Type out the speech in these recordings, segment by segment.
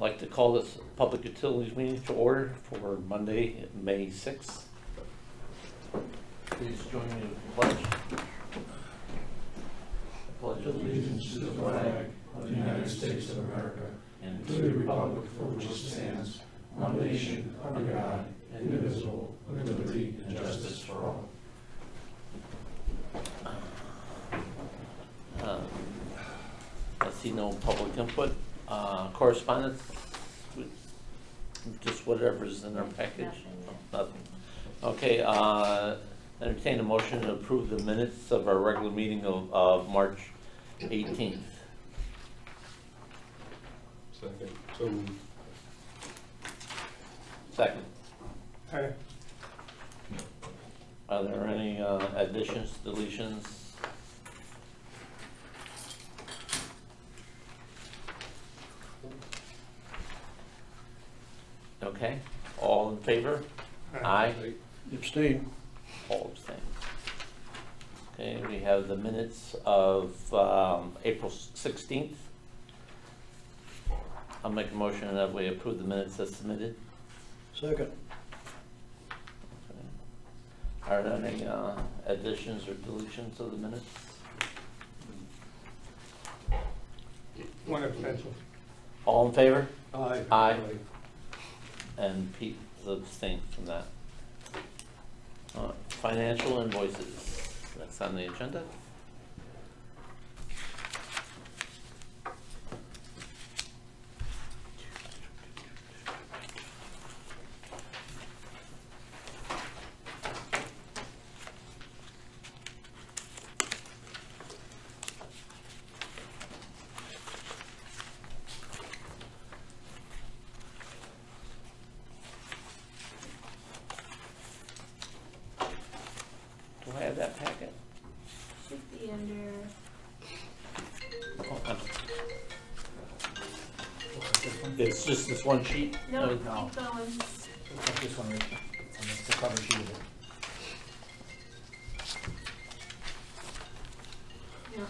like to call this public utilities meeting to order for Monday, May 6th. Please join me in the pledge. Pledge Allegiance to the flag of the United States of America and to the republic for which it stands, one nation, under God, indivisible, with liberty and justice for all. I see no public input. Correspondence, just whatever's in our package. Nothing. Okay, entertain a motion to approve the minutes of our regular meeting of March 18th. Second. So moved. Second. Aye. Are there any additions, deletions? Okay, all in favor? Aye. Abstain. All abstain. Okay, we have the minutes of April 16th. I'll make a motion that we approve the minutes as submitted. Second. Are there any additions or deletions of the minutes? One abstention. All in favor? Aye. Aye. And Pete abstained from that. Financial invoices, that's on the agenda. Do I have that packet? Should be under, Oh, it's just this one sheet? no, No. keep going. Like this one, Rich. And it's the cover sheet of it. No,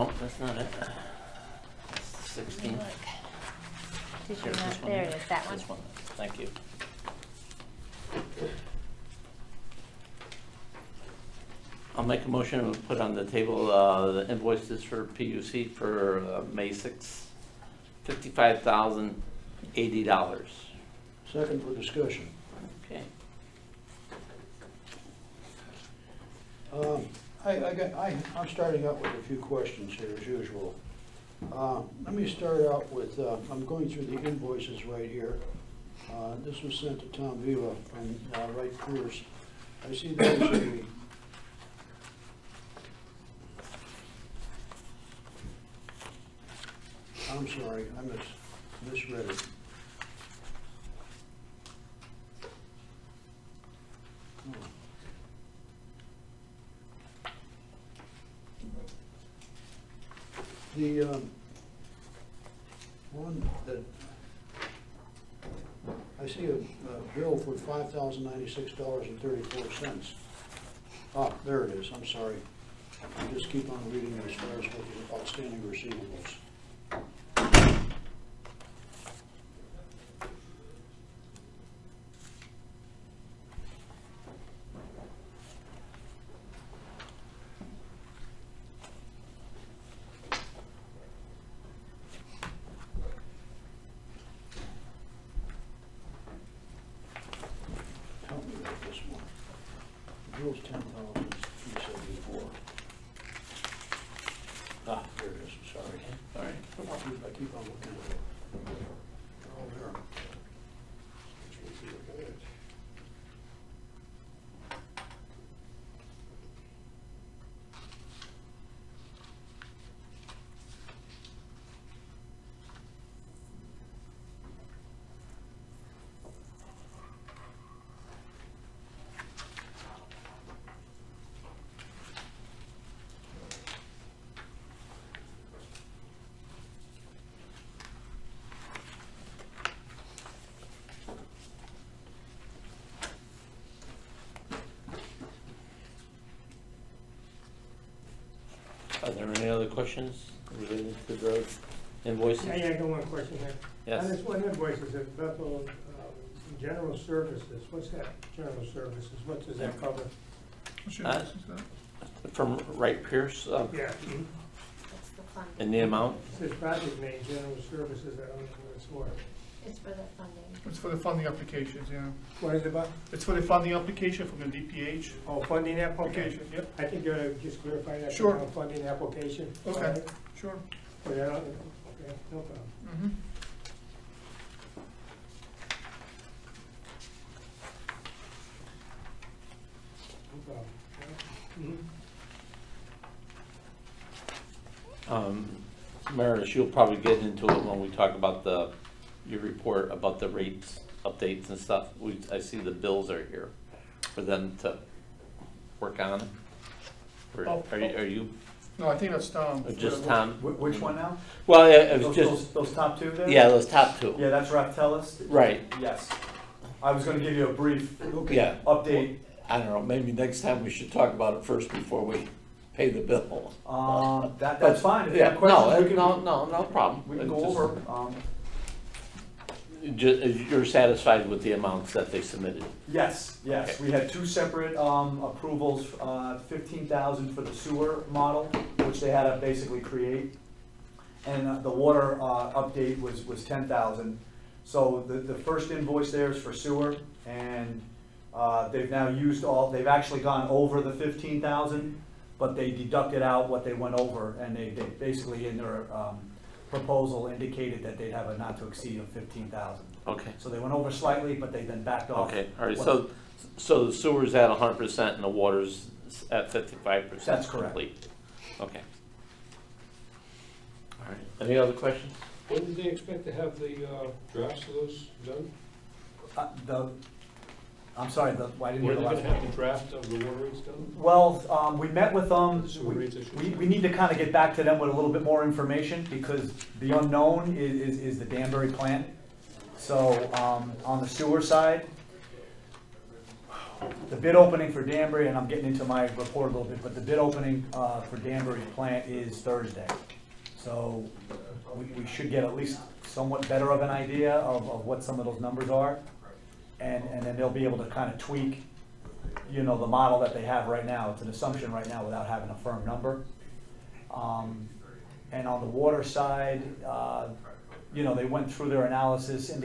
No, that's not it. That's 16. Did you Here's not? this one. There it is, that one. This one, thank you. I'll make a motion to put on the table the invoices for PUC for May 6th, $55,080. Second for discussion. Okay. I'm starting out with a few questions here as usual. Let me start out with, I'm going through the invoices right here. This was sent to Tom Viva from Wright Pierce. I see there's a I'm sorry, I misread it. Oh. The one that, I see a bill for $5,096.34. Ah, there it is, I'm sorry. I just keep on reading as far as what the outstanding receivables. Help me with this one. The bill's $10,374. Ah, there it is, sorry. All right. I keep on looking at it. They're all there. Which one's the okay? Are there any other questions related to the invoices? Yeah, I got one question here. Yes. On this one invoice, is it Bethel, general services, what's that, general services, what does that cover? From Wright Pierce, Yeah, That's the funding. in the amount? it says project name, general services, I don't know what it's for. It's for the funding. It's for the funding applications, yeah. What is it about? It's for the funding application from the DPH Oh, funding application? application, yep, I think you ought to just clarify that. Sure. Funding application. Okay. Alright. sure. Oh, yeah, okay, no problem. Mm-hmm. No problem. Mhm. Meredith, you'll probably get into it when we talk about your report about the rates, updates and stuff. I see the bills are here for them to work on. Oh, Are you, No, I think that's Tom. or just Tom? Which one now? Well, it was Those, just, those top two there? yeah, those top two. Yeah, that's Raftellus? Right, Yes. I was gonna give you a brief yeah. update. I don't know, maybe next time we should talk about it first before we pay the bill. That's fine. If you Yeah, have questions, we can, no problem. we can go Just- over. You're satisfied with the amounts that they submitted? Yes, yes. Okay. We had two separate approvals, 15,000 for the sewer model, which they had to basically create. And the water update was 10,000. So the first invoice there is for sewer, and they've now used they've actually gone over the 15,000, but they deducted out what they went over, and they basically in their proposal indicated that they'd have a not to exceed of 15,000. Okay, So they went over slightly, but they then backed off. okay, all right, so the sewer's at 100% and the water's at 55%? That's correct. complete. Okay. All right, any other questions? When did they expect to have the drafts of those done? I'm sorry, I didn't When hear are the they last gonna have one. the draft of the water rates done? Well, we met with them. The sewer rates, I should say. We need to kind of get back to them with a little bit more information because the unknown is the Danbury plant. So on the sewer side, the bid opening for Danbury, and I'm getting into my report a little bit, but the bid opening for Danbury plant is Thursday. So we should get at least somewhat better of an idea of what some of those numbers are. And then they'll be able to kind of tweak, the model that they have right now. It's an assumption right now without having a firm number. And on the water side, they went through their analysis, they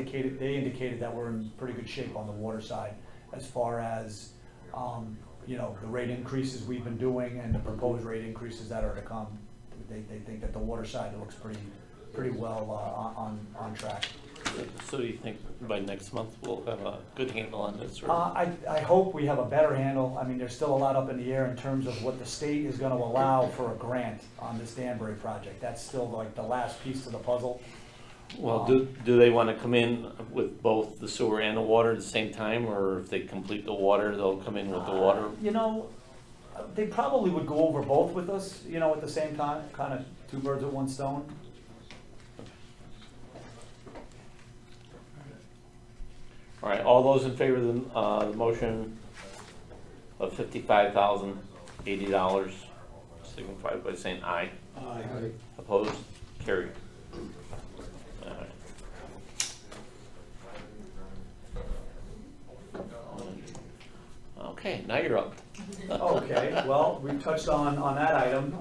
indicated that we're in pretty good shape on the water side as far as, the rate increases we've been doing and the proposed rate increases that are to come. They think that the water side looks pretty well on track. So do you think by next month we'll have a good handle on this? Or? I hope we have a better handle. I mean, there's still a lot up in the air in terms of what the state is gonna allow for a grant on this Danbury project. That's still like the last piece to the puzzle. Well, do they want to come in with both the sewer and the water at the same time, or if they complete the water, they'll come in with the water? They probably would go over both with us, at the same time, kind of two birds with one stone. All right, all those in favor of the motion of $55,080, signify by saying aye. Aye. Opposed? Carried. All right. Okay, now you're up. Okay, well, we touched on that item.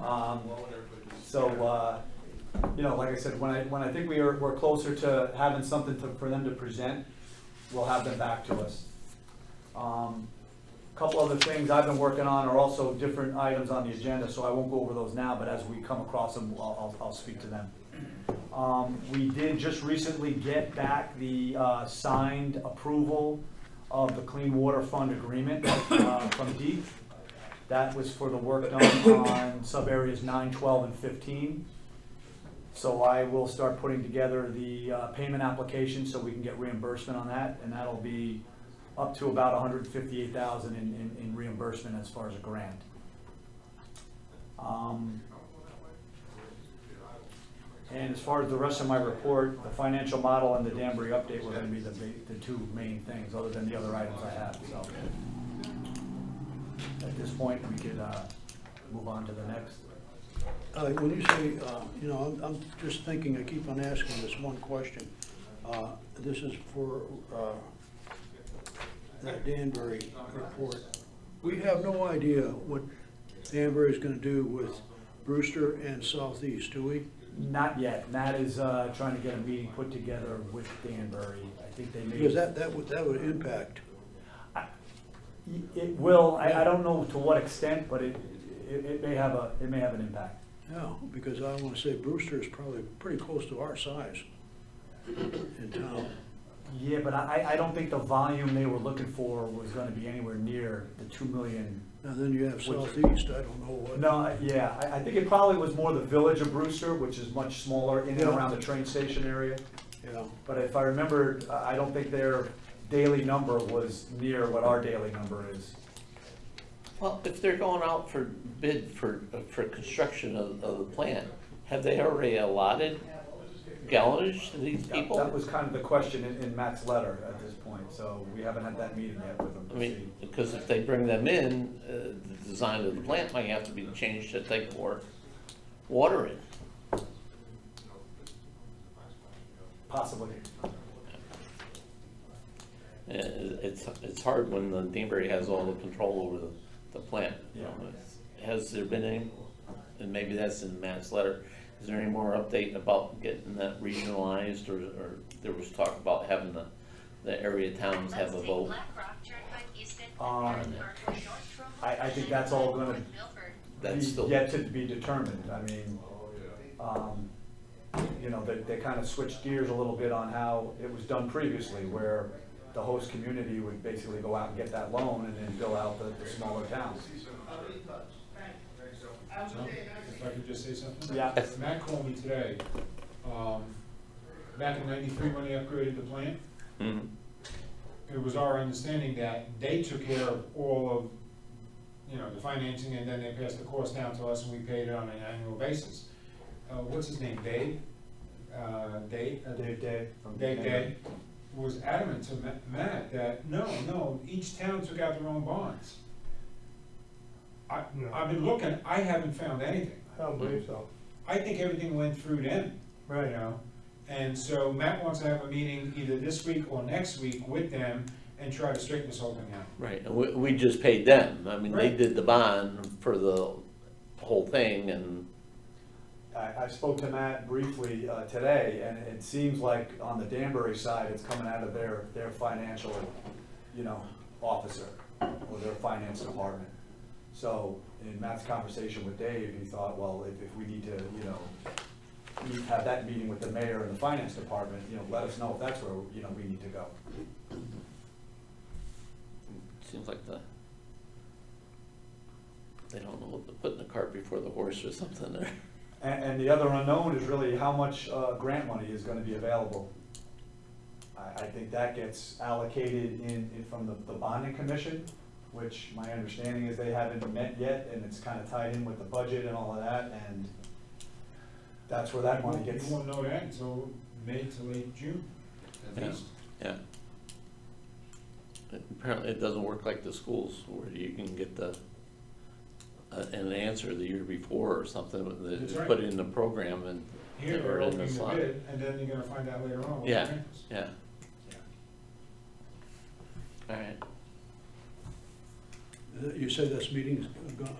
Like I said, when I think we're closer to having something for them to present, we'll have them back to us. Couple other things I've been working on are also different items on the agenda, so I won't go over those now, but as we come across them, I'll speak to them. We did just recently get back the signed approval of the Clean Water Fund agreement from DEEP. That was for the work done on sub-areas 9, 12, and 15. So I will start putting together the payment application so we can get reimbursement on that, and that'll be up to about $158,000 in reimbursement as far as a grant. And as far as the rest of my report, the financial model and the Danbury update were going to be the two main things, other than the other items I have. So at this point, we could move on to the next. When you say, you know, I'm just thinking, I keep on asking this one question. This is for that Danbury report. We have no idea what Danbury is gonna do with Brewster and Southeast, do we? Not yet. Matt is trying to get a meeting put together with Danbury. I think they may. Because that would impact. It will, I don't know to what extent, but it may have an impact. Yeah, because I wanna say Brewster is probably pretty close to our size in town. Yeah, but I don't think the volume they were looking for was gonna be anywhere near the 2 million. Now then you have Southeast, I don't know what. No, yeah, I think it probably was more the village of Brewster, which is much smaller in and Yeah. around the train station area. Yeah, But if I remember, I don't think their daily number was near what our daily number is. Well, if they're going out for bid for construction of the plant, have they already allotted gallonage to these people? That was kind of the question in Matt's letter at this point, so we haven't had that meeting yet with them I to mean, see. because if they bring them in, the design of the plant might have to be changed to take more water in. Possibly. It's hard when the Danbury has all the control over the plant. Yeah. Has there been any, and maybe that's in Matt's letter, is there any more update about getting that regionalized, or there was talk about having the area towns have a vote? I think that's all gonna That's be still, yet to be determined. I mean, you know, they kind of switched gears a little bit on how it was done previously, where the host community would basically go out and get that loan and then fill out the smaller towns. If I could just say something? Yeah. Matt called me today. Back in '93 when they upgraded the plant, Mhm. it was our understanding that they took care of all of, you know, the financing, and then they passed the cost down to us and we paid it on an annual basis. What's his name, Dave? Dave Day. from Dave Denver. Day was adamant to Matt that, no, each town took out their own bonds. I've been looking, I haven't found anything. I don't believe so. I think everything went through them, you know? And so Matt wants to have a meeting either this week or next week with them and try to straighten this whole thing out. right, and we just paid them, I mean, they Right. did the bond for the whole thing, and I spoke to Matt briefly today, and it seems like on the Danbury side, it's coming out of their financial, you know, officer or their finance department. So in Matt's conversation with Dave, he thought, well, if we need to, you know, have that meeting with the mayor and the finance department, you know, let us know if that's where, you know, we need to go. it seems like they don't know what to put in the cart before the horse or something there. And the other unknown is really how much grant money is gonna be available. I think that gets allocated from the bonding commission, which my understanding is they haven't met yet, and it's kind of tied in with the budget and all of that, and that's where that money gets. You won't know that until May to late June, at Yeah. least. Yeah. Apparently it doesn't work like the schools where you can get an answer the year before or something, that That's is right. put in the program and. Here, or they're in the opening the slot. bid, and then you're gonna find out later on what the Yeah. grant is. Yeah. All right. You said this meeting's gonna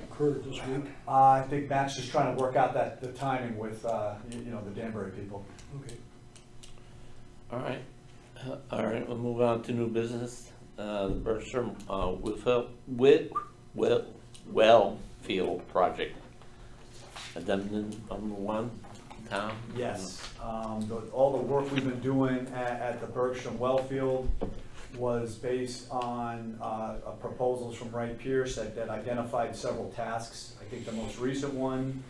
occur this week? I think Matt's just trying to work out the timing with, you know, the Danbury people. Okay. All right, we'll move on to new business. The Bergstrom Wellfield project. Addendum number 1, Tom? Yes, all the work we've been doing at the Bergstrom Wellfield was based on proposals from Wright Pierce that identified several tasks. I think the most recent one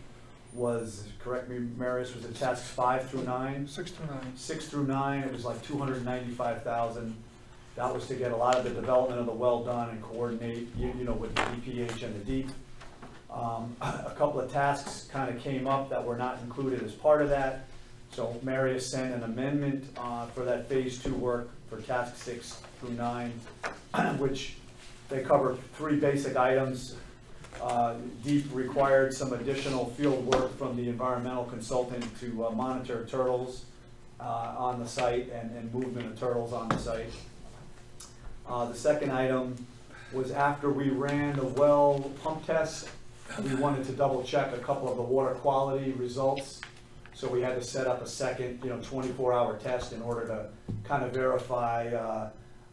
was, correct me, Marius, was it tasks 5 through 9? 6 to 9. 6 through 9, it was like 295,000. That was to get a lot of the development of the well done and coordinate, you know, with the DPH and the DEEP. A couple of tasks kind of came up that were not included as part of that. So Marius sent an amendment for that phase 2 work for task 6 through 9, which they cover 3 basic items. Deep required some additional field work from the environmental consultant to monitor turtles on the site and movement of turtles on the site. The second item was after we ran the well pump test, we wanted to double check a couple of the water quality results. So we had to set up a second, 24-hour test in order to kind of verify,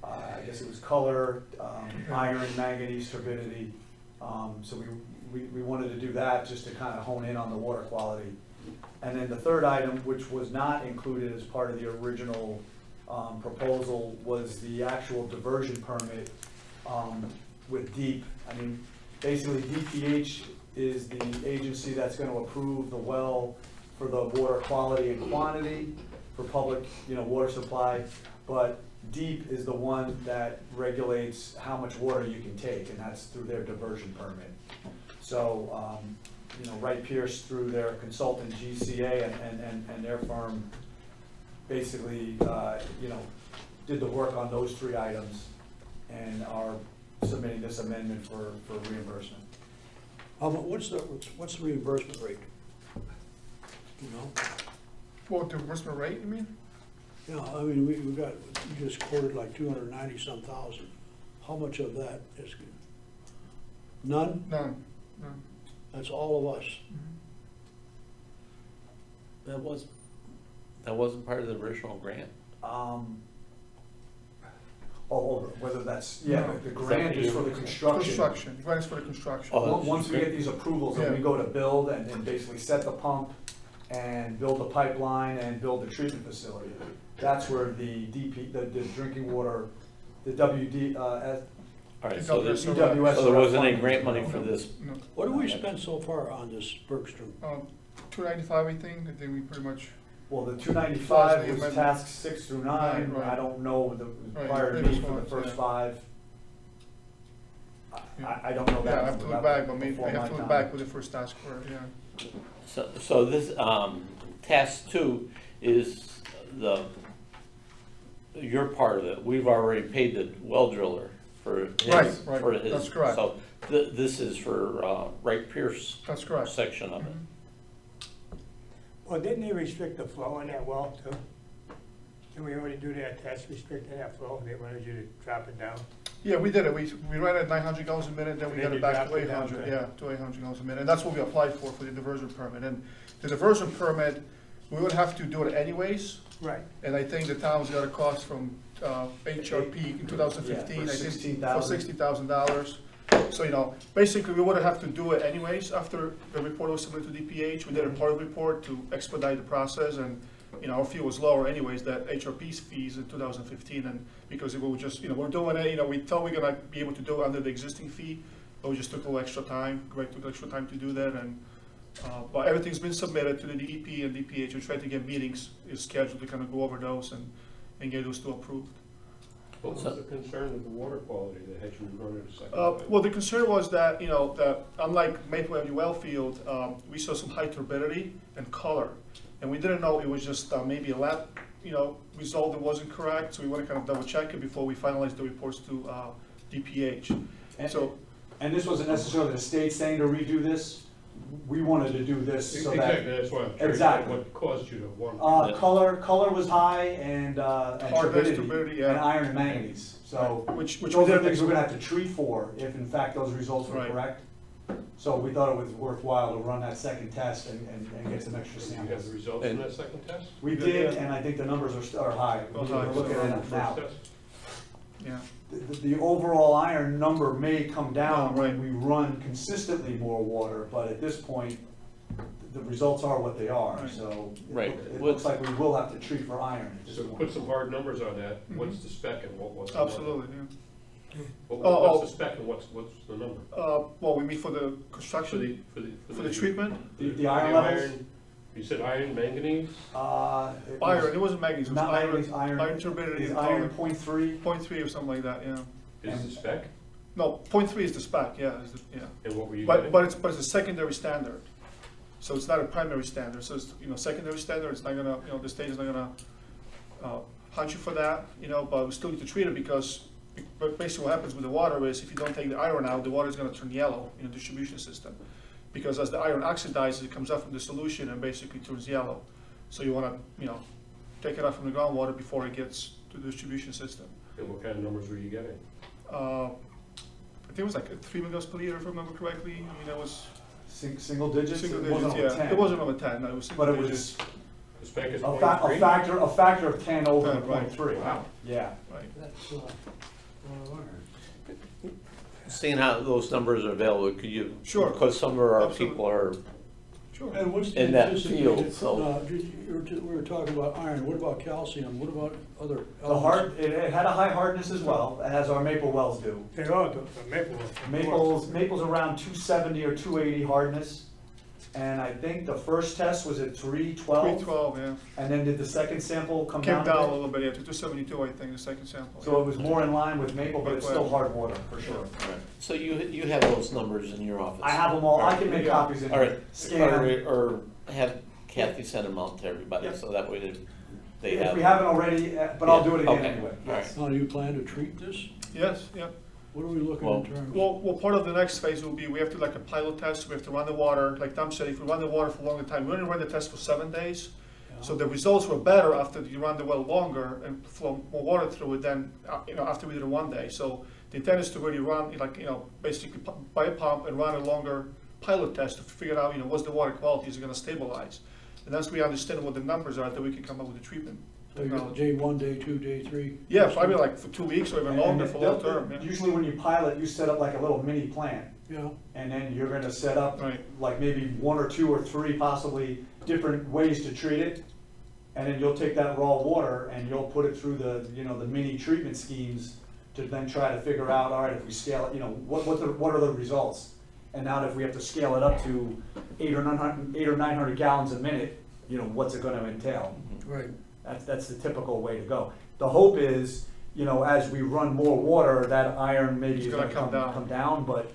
I guess it was color, iron, manganese, turbidity. So we wanted to do that just to kind of hone in on the water quality. And then the third item, which was not included as part of the original proposal, was the actual diversion permit with DEEP. I mean, basically DPH is the agency that's going to approve the well for the water quality and quantity for public, water supply, but DEEP is the one that regulates how much water you can take, and that's through their diversion permit. So, Wright Pierce, through their consultant GCA and their firm, basically, did the work on those three items and are submitting this amendment for reimbursement. What's the reimbursement rate? You know? Well, the reimbursement rate, you mean? Yeah, I mean, we just quoted like 290-some thousand. How much of that is, none? None. That's all of us. That wasn't part of the original grant? Whether that's, the grant is for the construction. Construction, grant is for the construction. Oh, Once we get these approvals, then we go to build and basically set the pump and build the pipeline and build the treatment facility. That's where the drinking water, the WD, All right, The so WSRF. there wasn't any grant money for this? No. What do we spend so far on this Bergstrom? 295, I think, and then we pretty much, well, the 295 was Amendment. tasks 6 through 9. Right. I don't know Right, prior to previous me for the ones, first yeah. 5. Yeah. I don't know that. yeah, I have to look back, but maybe before I have my to look time. back with the first task for it, yeah. So this, task 2 is your part of it. We've already paid the well driller for his. Right, for his- that's correct. So this is for Wright Pierce That's correct. section of it. Well, didn't they restrict the flow in that well too? Can we already do that test, restricting that flow? They wanted you to drop it down? Yeah, we did it. We ran at 900 gallons a minute, then we And got then it you back dropped to it down 800, to- yeah, to 800 gallons a minute. And that's what we applied for the diversion permit. And the diversion permit, we would have to do it anyways. Right. And I think the town's got a cost from HRP in 2015, Yeah, for I think, $16,000. for $60,000. So, basically, we would have to do it anyways after the report was submitted to DPH. We did a part of the report to expedite the process, and, our fee was lower anyways, that HRP's fees in 2015, and because we were just, we're doing it, we thought we were gonna be able to do it under the existing fee, but we just took a little extra time. Greg took extra time to do that, and but everything's been submitted to the DEP and DPH. We're trying to get meetings scheduled to kind of go over those and get those two approved. What was the concern with the water quality that had you run it a second time? Well, the concern was that, that unlike Maple Avenue Wellfield, we saw some high turbidity and color. And we didn't know it was just maybe a lab, result that wasn't correct. So we want to kind of double check it before we finalize the reports to DPH. And this wasn't necessarily the state saying to redo this. We wanted to do this so Exactly, that, that's why I'm curious Exactly. what caused you to want. color was high and Hardness, turbidity, yeah. and iron and manganese. So Which we those are did things we're gonna have to treat for if in fact those results were Right. correct. So we thought it was worthwhile to run that second test and get some extra Did you have samples. the results from that second test? We did, and I think the numbers are high. Oh, high. We're looking at it First now. test? Yeah. The overall iron number may come down Oh, right. when we run consistently more water, but at this point, the results are what they are, Right. so. Right. It looks like we will have to treat for iron at this So point. put some hard numbers on that. What's the spec and what's the number? Absolutely, yeah. What's the spec and what's the number? Well, we mean for the construction, for the treatment, The iron levels? You said iron, manganese? iron, it wasn't manganese, it was Not manganese, iron turbidity Is and iron color. 0.3? 0.3 or something like that, yeah. Is the spec? No, 0.3 is the spec, yeah, yeah. And what were you But, getting? but it's a secondary standard. So it's not a primary standard. So it's, secondary standard, it's not gonna, the state is not gonna hunt you for that, but we still need to treat it because but basically what happens with the water is if you don't take the iron out, the water is gonna turn yellow in the distribution system. Because as the iron oxidizes, it comes up from the solution and basically turns yellow. So you wanna, take it out from the groundwater before it gets to the distribution system. And what kind of numbers were you getting? I think it was like 3 milligrams per liter, if I remember correctly. I mean, it was Single digits? single It wasn't digits, over yeah. 10. It wasn't over 10, no, it was But single it was digits. As big as a 0.3? factor of 10 over the Right. 0.3. Wow. Yeah. Right. That's, a lot of iron. Seeing how those numbers are available, could you? Sure. Because some of our Absolutely. people are, Sure. And what's the In that anticipated, field, so- we were talking about iron, what about calcium, what about other The elements? it had a high hardness as well, as our maple wells do. They all do, the maple. Maple's around 270 or 280 hardness. And I think the first test was at 312. 312, yeah. And then did the second sample come Came down? down a a bit? little bit, yeah, to 272, I think, the second sample. So it was more in line with maple, but it's still hard water, for sure. so you have those numbers in your office? I have them all, I can make copies and All right, scan. or have Kathy send them out to everybody, Yep. so that way they have. If we haven't already, but I'll do it again Okay. anyway. All right. Yes. Now, do you plan to treat this? Yes, yeah. What are we looking Well- in terms? Well, part of the next phase will be, we have to like a pilot test, we have to run the water, like Tom said, if we run the water for a longer time, we only ran the test for 7 days. So the results were better after you run the well longer and flow more water through it than, after we did it 1 day. So the intent is to really run, basically buy a pump and run a longer pilot test to figure out, what's the water quality, is it gonna stabilize? And once we understand what the numbers are, then we can come up with a treatment. So you're day 1, day 2, day 3? Yeah, probably like for 2 weeks or even longer for long term, yeah. Usually when you pilot, you set up like a little mini plant. Yeah, And then you're gonna set up Right. like maybe 1 or 2 or 3 possibly different ways to treat it. And then you'll take that raw water and you'll put it through the mini treatment schemes to then try to figure out, all right, if we scale it, what are the results? And now if we have to scale it up to 800 or 900 gallons a minute, what's it gonna entail? right. That's the typical way to go. The hope is, as we run more water, that iron maybe It's is gonna gonna come come down, but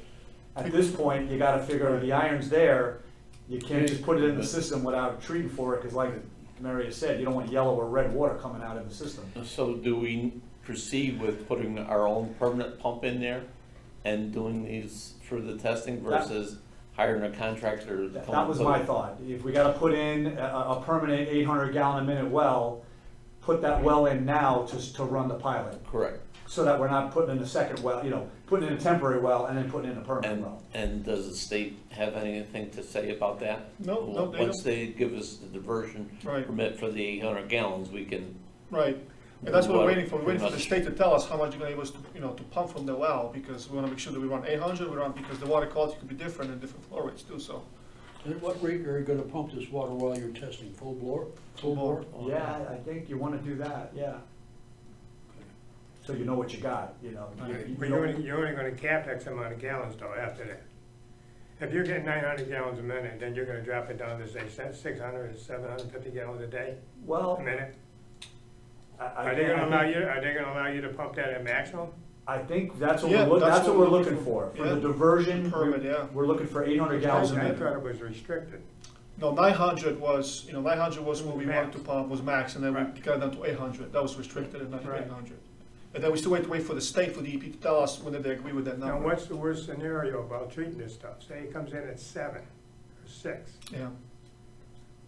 at this point, you gotta figure the iron's there. You can't just put it in the system without treating for it, because like Mary has said, you don't want yellow or red water coming out of the system. So do we proceed with putting our own permanent pump in there and doing these for the testing versus hiring a contractor to come? That was put my it- thought. If we gotta put in a permanent 800 gallon a minute well, put that well in now just to run the pilot, Correct. so that we're not putting in a second well, putting in a temporary well and then putting in a permanent And, well. and does the state have anything to say about that? No, they Once don't. they give us the diversion Right. permit for the 800 gallons, we can. Right, and that's what we're waiting for, we're waiting for the Pretty state to tell us how much you're gonna able to, to pump from the well, because we wanna make sure that we run 800, because the water quality could be different in different flow rates too, so. And at what rate are you gonna pump this water while you're testing? Full bore? Full bore. Yeah, I think you wanna do that, yeah. So you know what you got, you But you're only gonna cap X amount of gallons though after that. If you're getting 900 gallons a minute, then you're gonna drop it down to say 600, 750 gallons a day, Well, a minute. I Are they gonna allow you to pump that at maximum? I think that's what Yeah, that's what we're looking for. For Yeah. the diversion, Permit, yeah. we're looking for 800 gallons a I minute. thought it was restricted. No, 900 was, 900 was what we Max. wanted to pump, was max, and then we Right. got it down to 800, that was restricted at Right. 800. And then we still wait for the state, for the EP to tell us whether they agree with that Now, number. what's the worst scenario about treating this stuff? Say it comes in at 7 or 6. Yeah,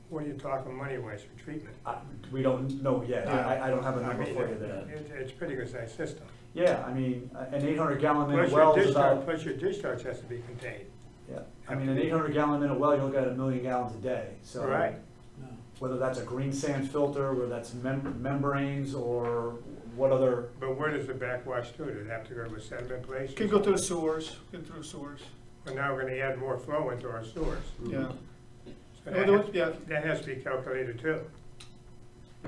What are you talking money-wise for treatment? We don't know yet. I don't have a I number mean, for you there. it's a pretty good sized system. Yeah, I mean, an 800 gallon minute Plus well your is discharge, about, plus your discharge has to be contained. yeah. I mean, an 800 gallon minute well, you look at 1 million gallons a day. So Right. Yeah. whether that's a green sand filter, whether that's membranes, or what other, But where does the backwash to? Does it have to go to a sediment place? can go to the sewers, get through the sewers, But now we're gonna add more flow into our sewers. yeah. So Yeah, that has to be calculated too.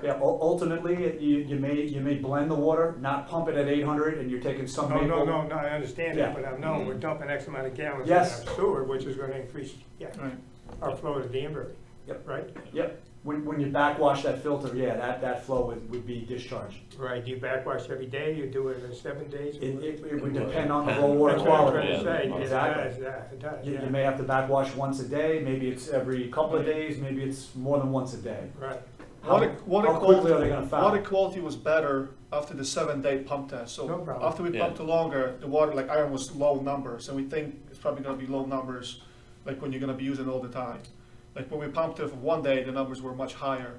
yeah, ultimately, you may blend the water, not pump it at 800, and you're taking some No, maple. no, I understand Yeah. that, but I know we're dumping X amount of gallons in Yes. our sewer, which is gonna increase, right. our flow to Danbury. Yep. Right? Yep, when you backwash that filter, yeah, that flow would be discharged. Right, do you backwash every day, you do it in 7 days? It would depend on the raw water That's what I'm quality. trying to say, Exactly. it does, it does, You yeah. may have to backwash once a day, maybe it's every couple of days, maybe it's more than once a day. Right, How quickly are they gonna foul? Water quality was better after the 7-day pump test. No So problem. after we Yeah. pumped it longer, the water, like iron, was low numbers, and we think it's probably gonna be low numbers, like when you're gonna be using it all the time. Like when we pumped it for 1 day, the numbers were much higher.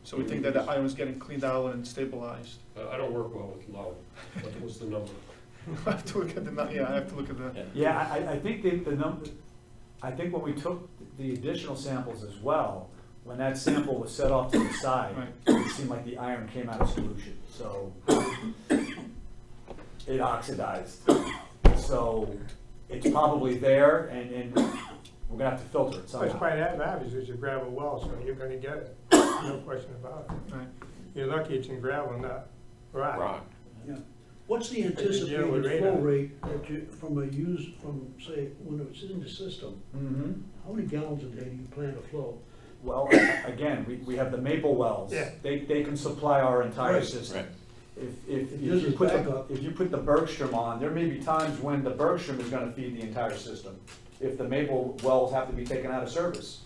So we think that the iron was getting cleaned out and stabilized. I don't work well with low. What was the number? I have to look at I have to look at the. Yeah, I think the number, I think when we took the additional samples as well, when that sample was set off to the side, Right. it seemed like the iron came out of solution, so it oxidized. So it's probably there, and we're gonna have to filter it It's somehow. quite obvious, it's a gravel well, so you're gonna get it, no question about it. Right. You're lucky it's in gravel, not rock. Rock. What's the But you deal with anticipated flow radon. rate that you, from, say, when it's in the system? Mhm. How many gallons a day do you plan to flow? Well, again, we have the maple wells. Yeah. They can supply our entire Right. system. Right. If This you is put backup. if you put the Bergstrom on, there may be times when the Bergstrom is gonna feed the entire system, if the maple wells have to be taken out of service.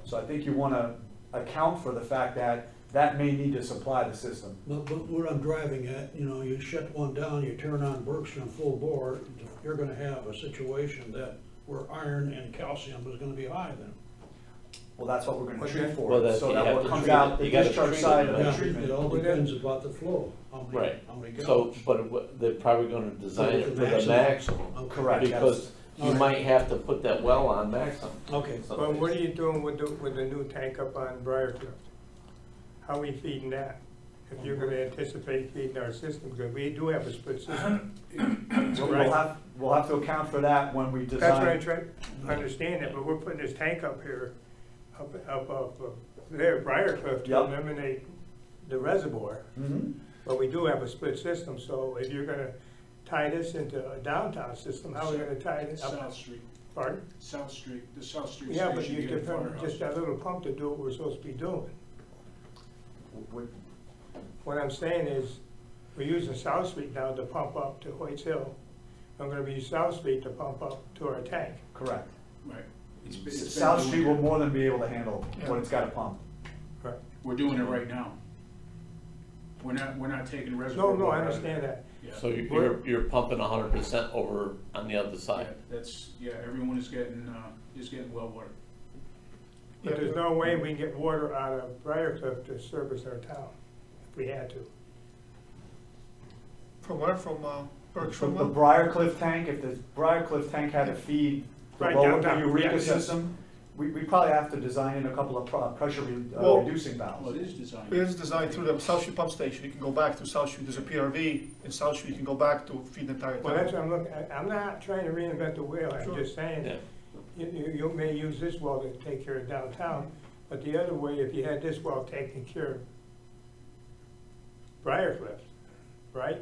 So I think you wanna account for the fact that that may need to supply the system. But what I'm driving at, you know, you shut one down, you turn on Bergstrom full bore, you're gonna have a situation that where iron and calcium is gonna be high then. Well, that's what we're gonna Okay. treat for, Well, that- so you that have what to comes treat out, it. the You gotta discharge treat side it. of the Yeah, treatment. it all depends about the flow, how Right. many So, gallons. but they're probably gonna design it for the Maximum. maximum, Okay. Correct. because you Alright. might have to put that well on maximum. Okay. Well, what are you doing with the new tank up on Briarcliff? How are we feeding that? If you're gonna anticipate feeding our system, because we do have a split system. We'll have to account for that when we design. That's what I'm trying to understand it, but we're putting this tank up here, up there, Briarcliff, to Yep. eliminate the reservoir. Mhm. But we do have a split system, so if you're gonna tie this into a downtown system, how are we gonna tie it up? South Street, Pardon? South Street, the South Street Yeah, but station. you get far depend, just that little pump to do what we're supposed to be doing. We- What I'm saying is, we're using South Street now to pump up to Hoyts Hill. I'm gonna use South Street to pump up to our tank. Correct. Right. It's been South Street will doing more than be able to handle Yeah. what it's gotta pump. it- We're doing it right now. We're not taking reservoir. No, I water out of understand there. that. Yeah. So you're pumping 100% over on the other Yeah, side. that's, yeah, everyone is getting well water. But there's no way we can get water out of Briarcliff to service our town, if we had to. From where? From Bergstrom? The Briarcliff tank, if the Briarcliff tank had to feed the Right, lower downtown, the Eureka yeah. system, we probably have to design in a couple of pressure Well- reducing valves. Well, it is designed. It is designed through the South Street pump station. You can go back to South Street. There's a PRV in South Street. You can go back to feed the entire Well, that's town. what I'm looking at. I'm not trying to reinvent the wheel, I'm Sure. just saying, Yeah. you may use this well to take care of downtown, but the other way, if you had this well taking care of Briarcliff, right?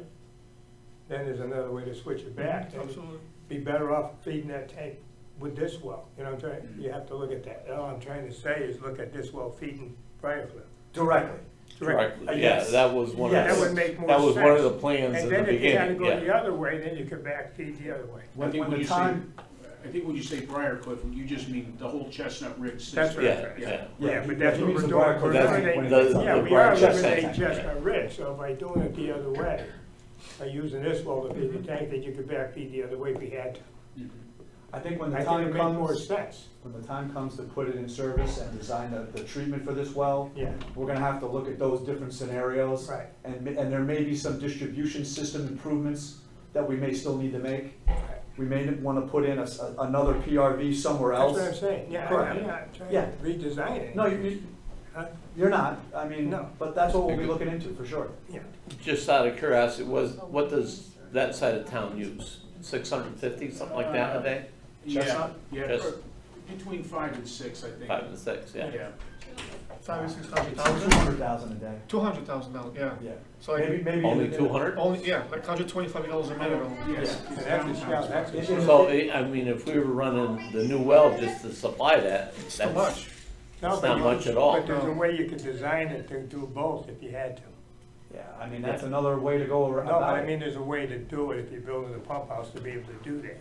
Then there's another way to switch it back. and Absolutely. Be better off feeding that tank with this well, you know what I'm trying, you have to look at that. All I'm trying to say is look at this well feeding Briarcliff. Directly. Directly, yeah, Yes. that was one of Yes. That the, would make more that sense. was one of the plans in And the then if you had to beginning, go the yeah. other way, then you could back feed the other way. When think when when the you say- time, I think when you say Briarcliff, you just mean the whole Chestnut Ridge system. That's what I'm Yeah, saying. yeah. Yeah, but that's he what means we're the doing. Briarcliff We're tank eliminating- when the- Yeah, the we are Chestnut eliminating tank, yeah. Chestnut Ridge, so by doing it the other way, by using this well to feed the tank, then you could back feed the other way if we had to. Mhm. I think when I the think it time makes more comes, sense, when the time comes to put it in service and design the treatment for this well, yeah, we're gonna have to look at those different scenarios. right. And there may be some distribution system improvements that we may still need to make. We may wanna put in another PRV somewhere That's else. what I'm saying, yeah, Correct. I'm not trying Yeah. to redesign it. No, Huh? you're not, I mean, No. but that's what we'll be looking into, for sure. Yeah, Just out of curiosity, what does that side of town use? 650, something like that a day? Yeah, Chestnut? yeah, Just- between 5 and 6, I think. 5 and 6, yeah. Yeah. 500,000, 200,000 a day, $200,000, yeah. yeah. So like, Maybe. Only 200? only, yeah, like $125 a minute. Yes. and that's, yeah, that's. It- So, I mean, if we were running the new well just to supply that, It's that's too much. No, It's but not you- much at all. But there's a way you could design it to do both if you had to. Yeah, I mean, that's another way to go around. No, but I mean, there's a way to do it if you're building a pump house to be able to do that.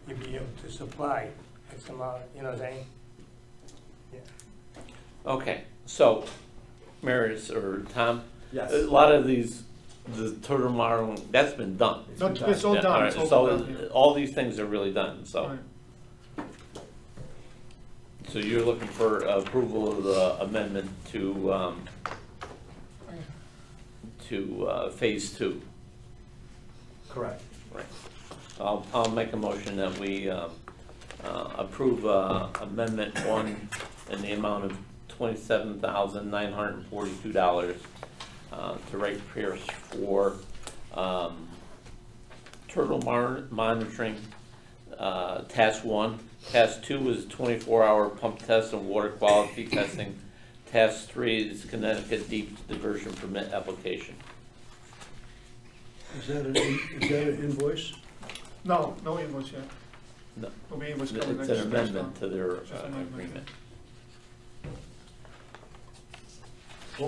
You'd be able to supply X amount, you know what I'm saying? Yeah. Okay, So, Maris or Tom, Yes. a lot of these, the total model, that's been done. It's been done. It's all Yeah, done, all it's right, all so done, yeah. all these things are really done, so. Right. So you're looking for approval of the amendment to phase 2? Correct. Right. I'll make a motion that we approve amendment 1 in the amount of $27,942 to rate Pierce for turtle monitoring, task 1. Task 2 is 24-hour pump test and water quality testing. Task 3 is Connecticut deep diversion permit application. Is that an invoice? No, no invoice yet. No. Will be invoice It's coming an next amendment to their Just an amendment. agreement.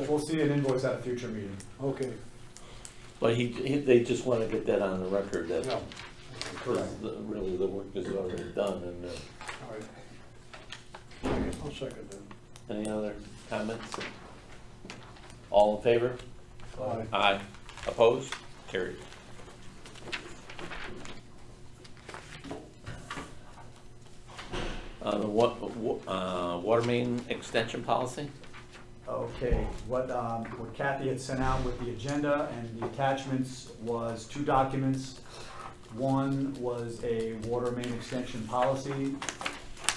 We'll see an invoice at a future meeting. Okay. But they just want to get that on the record that Yeah. really the work is already done. And All right. Okay, I'll second that. any other comments? All in favor? Aye. Aye. Opposed? Carried. The water main extension policy? Okay, what Kathy had sent out with the agenda and the attachments was 2 documents. One was a water main extension policy,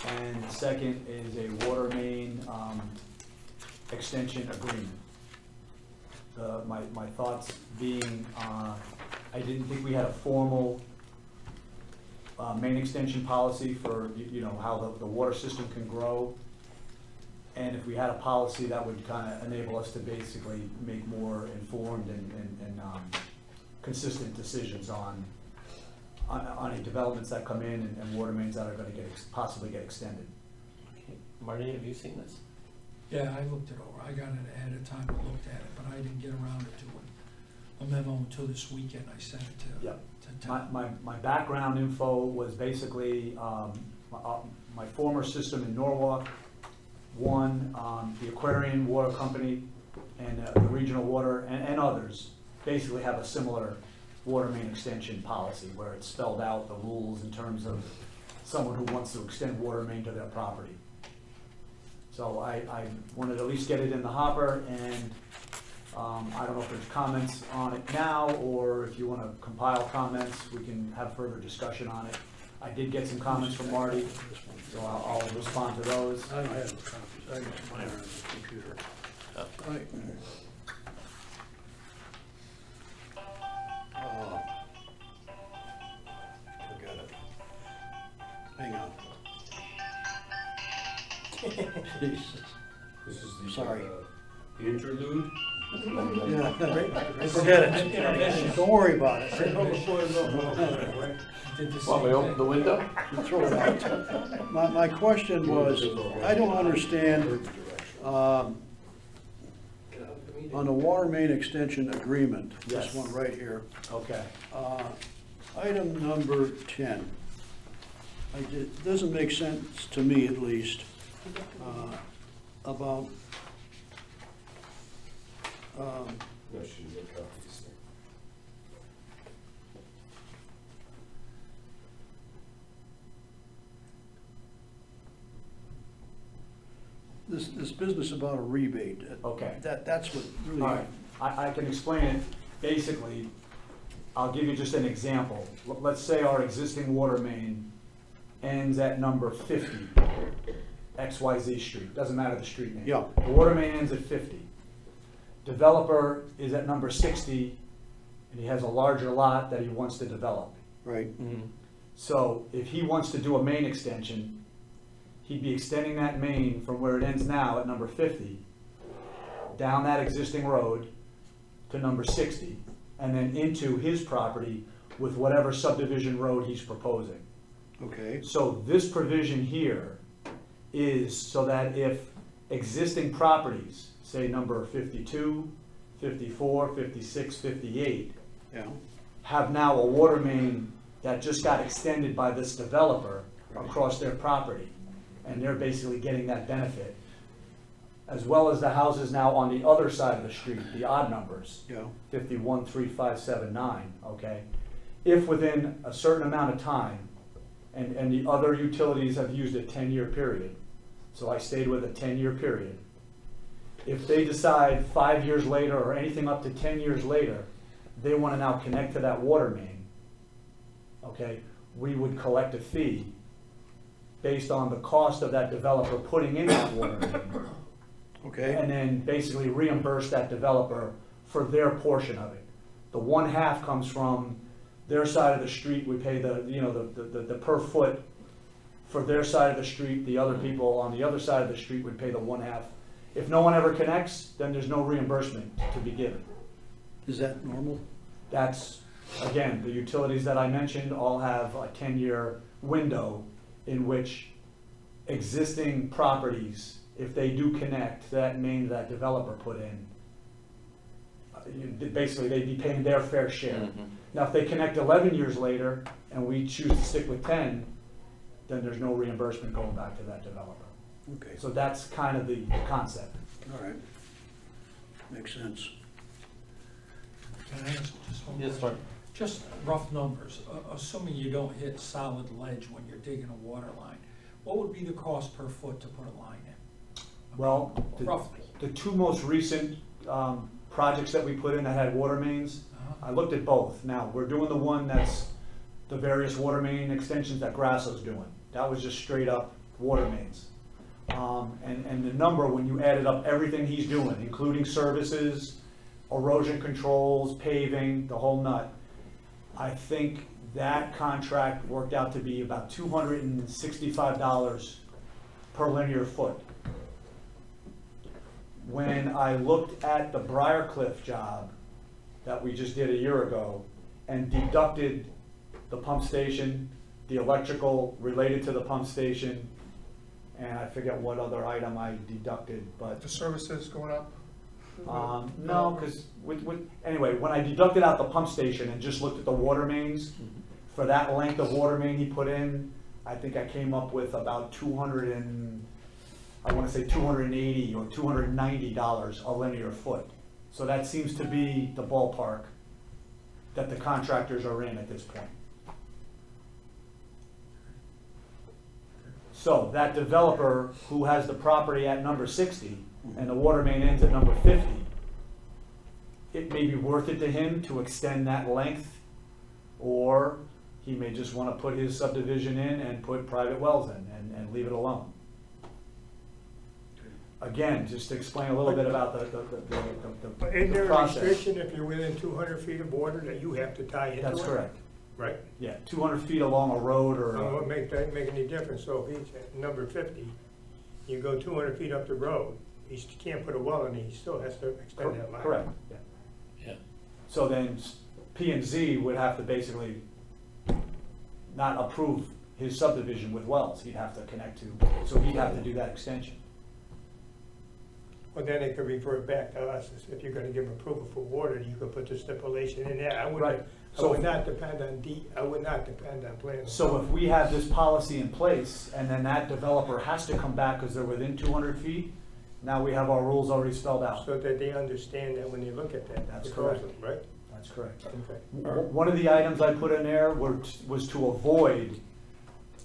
and the second is a water main extension agreement. My thoughts being, I didn't think we had a formal main extension policy for, you know, how the water system can grow. And if we had a policy that would kind of enable us to basically make more informed and consistent decisions on any developments that come in and water mains that are going to possibly get extended. Okay. Marty, have you seen this? Yeah, I looked it over. I got it ahead of time and looked at it, but I didn't get around to doing a memo until this weekend. I sent it to Yep. to Tom. My background info was basically my former system in Norwalk, the Aquarian Water Company, and the Regional Water, and others basically have a similar water main extension policy where it's spelled out the rules in terms of someone who wants to extend water main to their property. So I wanted to at least get it in the hopper, and I don't know if there's comments on it now, or if you want to compile comments, we can have further discussion on it. I did get some comments from Marty, so I'll respond to those. I don't have the copies. I got mine on the computer. Right. Oh. Forgot it. Hang on. Jesus. This is the, Sorry. The interlude? Yeah. Forget it. Don't worry about it. Did the Want me to same open the window? Throw it out. My question was, I don't understand, on the water main extension agreement, this Yes. one right here, Okay. item number 10. It doesn't make sense to me, at least, about No, she didn't make copies. this business about a rebate. Okay. That's what really. All right, I can explain it. Basically, I'll give you just an example. Let's say our existing water main ends at number 50, XYZ Street, doesn't matter the street name. Yeah. The water main ends at 50. Developer is at number 60, and he has a larger lot that he wants to develop. Right. So if he wants to do a main extension, he'd be extending that main from where it ends now at number 50, down that existing road to number 60, and then into his property with whatever subdivision road he's proposing. Okay. So this provision here is so that if existing properties, say number 52, 54, 56, 58, Yeah. have now a water main that just got extended by this developer across their property, and they're basically getting that benefit. as well as the houses now on the other side of the street, the odd numbers, Yeah, 51, 3, 5, 7, 9, okay? If within a certain amount of time, and the other utilities have used a 10-year period, so I stayed with a 10-year period. If they decide 5 years later or anything up to 10 years later, they want to now connect to that water main, okay, we would collect a fee based on the cost of that developer putting in that water main, okay. and then basically reimburse that developer for their portion of it. The 1/2 comes from their side of the street, we pay the per foot for their side of the street, the other people on the other side of the street would pay the 1/2. If no one ever connects, then there's no reimbursement to be given. Is that normal? That's, again, the utilities that I mentioned all have a 10-year window in which existing properties, if they do connect, that main that developer put in, basically they'd be paying their fair share. Mhm. Now, if they connect 11 years later and we choose to stick with 10, then there's no reimbursement going back to that developer. Okay, So that's kind of the concept. all right. Makes sense. Can I ask just one Yes, question? sir. Just rough numbers, assuming you don't hit solid ledge when you're digging a water line, what would be the cost per foot to put a line in? Well, Roughly. the two most recent projects that we put in that had water mains, I looked at both. Now, we're doing the one that's the various water main extensions that Grasso's doing. That was just straight up water mains. And the number, when you added up everything he's doing, including services, erosion controls, paving, the whole nut, I think that contract worked out to be about $265 per linear foot. When I looked at the Briarcliff job that we just did a year ago and deducted the pump station, the electrical related to the pump station, and I forget what other item I deducted, but The services going up? no, because anyway, when I deducted out the pump station and just looked at the water mains, for that length of water main he put in, I think I came up with about $280 or $290 a linear foot. So that seems to be the ballpark that the contractors are in at this point. So that developer who has the property at number 60 and the water main ends at number 50, it may be worth it to him to extend that length, or he may just want to put his subdivision in and put private wells in and leave it alone. Again, just to explain a little bit about But isn't the there a process. restriction if you're within 200 feet of water that you have to tie into it? That's correct. Right? Yeah, 200 feet along a road or. Well, what make that make any difference? So if he's at number 50, you go 200 feet up the road, he can't put a well in, he still has to extend that line. Correct, yeah. Yeah. So then P and Z would have to basically not approve his subdivision with wells. He'd have to connect to, so he'd have to do that extension. Well, then it could revert back to us. If you're gonna give approval for water, you could put the stipulation in there. I Right. would not depend on planning. So if we have this policy in place and then that developer has to come back because they're within 200 feet, now we have our rules already spelled out. So that they understand that when they look at that. That's proposal, correct. Right? That's correct. Okay. One of the items I put in there was to avoid,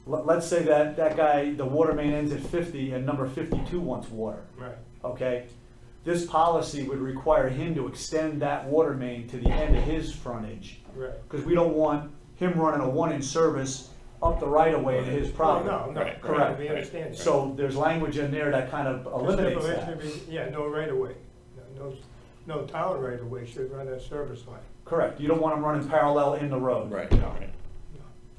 let's say that guy, the water main ends at 50 and number 52 wants water. Right. Okay, this policy would require him to extend that water main to the end of his frontage. Right. Because we don't want him running a 1-inch service up the right of way to his property. No, Right. Correct. We understand. that. So there's language in there that kind of eliminates that. Stipulation be- Yeah, no right of way. No town right of way should run a service line. Correct, you don't want him running parallel in the road. Right, No. right.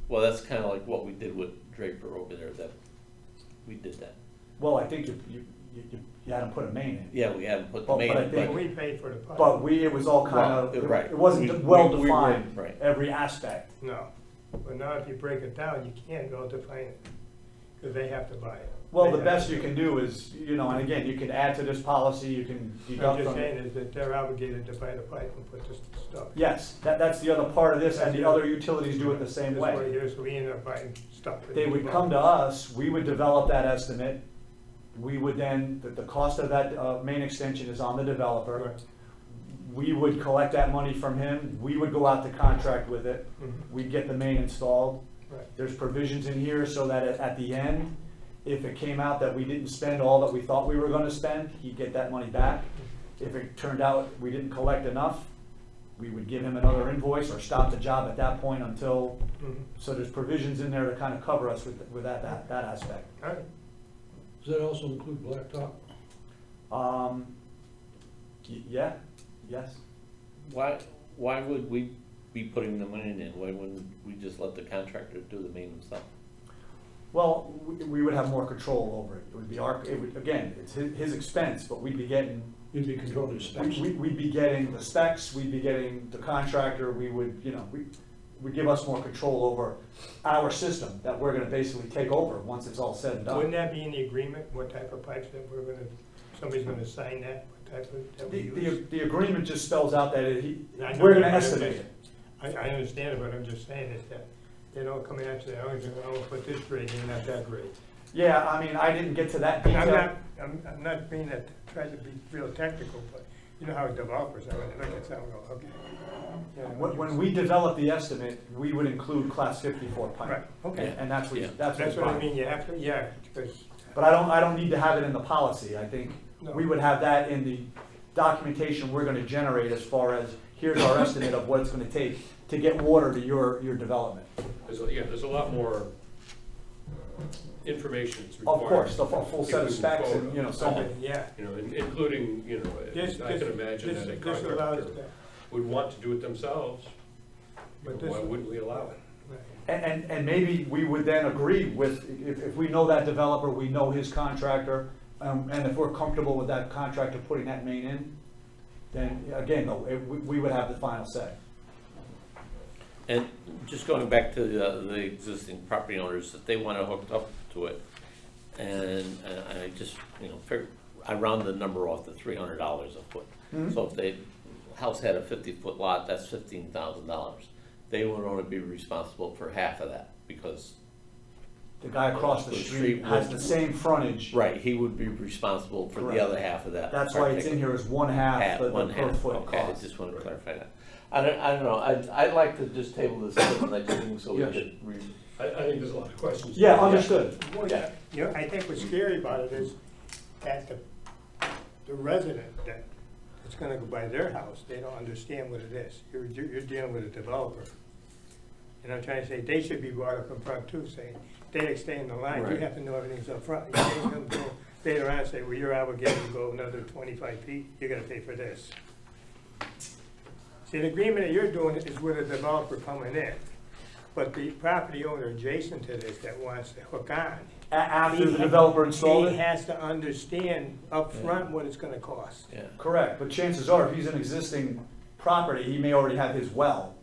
Well, that's kind of like what we did with Draper over there, that, we did that. Well, I think you had him put a main in. Yeah, we haven't put the But main I in, think but, We paid for the pipe. But it was all kind of, Well, right. it wasn't We well were- defined, right. every aspect. No, but now if you break it down, you can't go define it, because they have to buy it. Well, They the have best to. you can do is, and again, you can add to this policy, you can I'm deduct just from saying it. is that they're obligated to buy the pipe and put this stuff. Yes, that's the other part of this, and the other utilities do it the same That's what way. it is, we end up buying stuff. that They we would buy. come to us, we would develop that estimate, we would then, the cost of that main extension is on the developer. Right. We would collect that money from him, we would go out to contract with it, Mhm. we'd get the main installed. Right. There's provisions in here so that at the end, if it came out that we didn't spend all that we thought we were gonna spend, he'd get that money back. If it turned out we didn't collect enough, we would give him another invoice or stop the job at that point until, Mhm. so there's provisions in there to kind of cover us with that aspect. All right. Does that also include blacktop? Yeah, yes. Why would we be putting the money in? Why wouldn't we just let the contractor do the main himself? Well, we would have more control over it. It would be again, it's his expense, but we'd be getting, You'd be controlling the specs. we'd be getting the specs, we'd be getting the contractor, we would, would give us more control over our system that we're gonna basically take over once it's all said and Wouldn't done. that be in the agreement, what type of pipes that we're gonna, somebody's gonna sign that, what type of, that we use? The agreement just spells out that I know we're gonna that, but I'm estimate just- it. I understand it, but I'm just saying is that they don't come in and say, oh, you're gonna put this grade in, not that grade. Yeah, I mean, I didn't get to that And detail. I'm not being that, trying to be real technical, but you know how developers are, when they look at something, and go, okay. You know, When we develop the estimate, we would include class 54 pipe. Right, okay. And that's what, Yeah. that's That's what's what I fine. mean, you have to, yeah, because, But I don't need to have it in the policy. I think No. we would have that in the documentation we're gonna generate as far as, here's our estimate of what it's gonna take to get water to your development. There's a lot more information that's Of required. course, a full set of If we specs move and, forward. so on. yeah. Including, This- I can this- imagine this- that a this allows contractor that. would want to do it themselves. But Why this- wouldn't we allow it? Right. And maybe we would then agree with, if we know that developer, we know his contractor, and if we're comfortable with that contractor putting that main in, then again, though, we would have the final say. And just going back to the existing property owners, that they want to hook up to it, and I just, I round the number off to $300 a foot. Mhm. So if the house had a 50-foot lot, that's $15,000. They would only be responsible for half of that, because, The guy across the The street street has would- the same frontage. right, he would be responsible for Correct. the other half of that. That's why it's in here as one half the One per half, foot okay, I cost. just want to clarify that. I don't know, I'd like to just table this and let you, so we Yes. could I think there's a lot of questions. Yeah, understood. Well, Yeah. You know, I think what's scary about it is that the resident that is gonna go by their house, they don't understand what it is. You're dealing with a developer. And I'm trying to say, they should be brought up in front too, saying, they stay in the line, you Right. have to know everything's up front. You can't come go later on and say, well, you're obligated to go another 25 feet, you're gonna pay for this. See, the agreement that you're doing is with a developer coming in, but the property owner adjacent to this that wants to hook on, After the developer installed he it? has to understand upfront what it's gonna cost. yeah. Correct, but chances are, if he's an existing property, he may already have his well,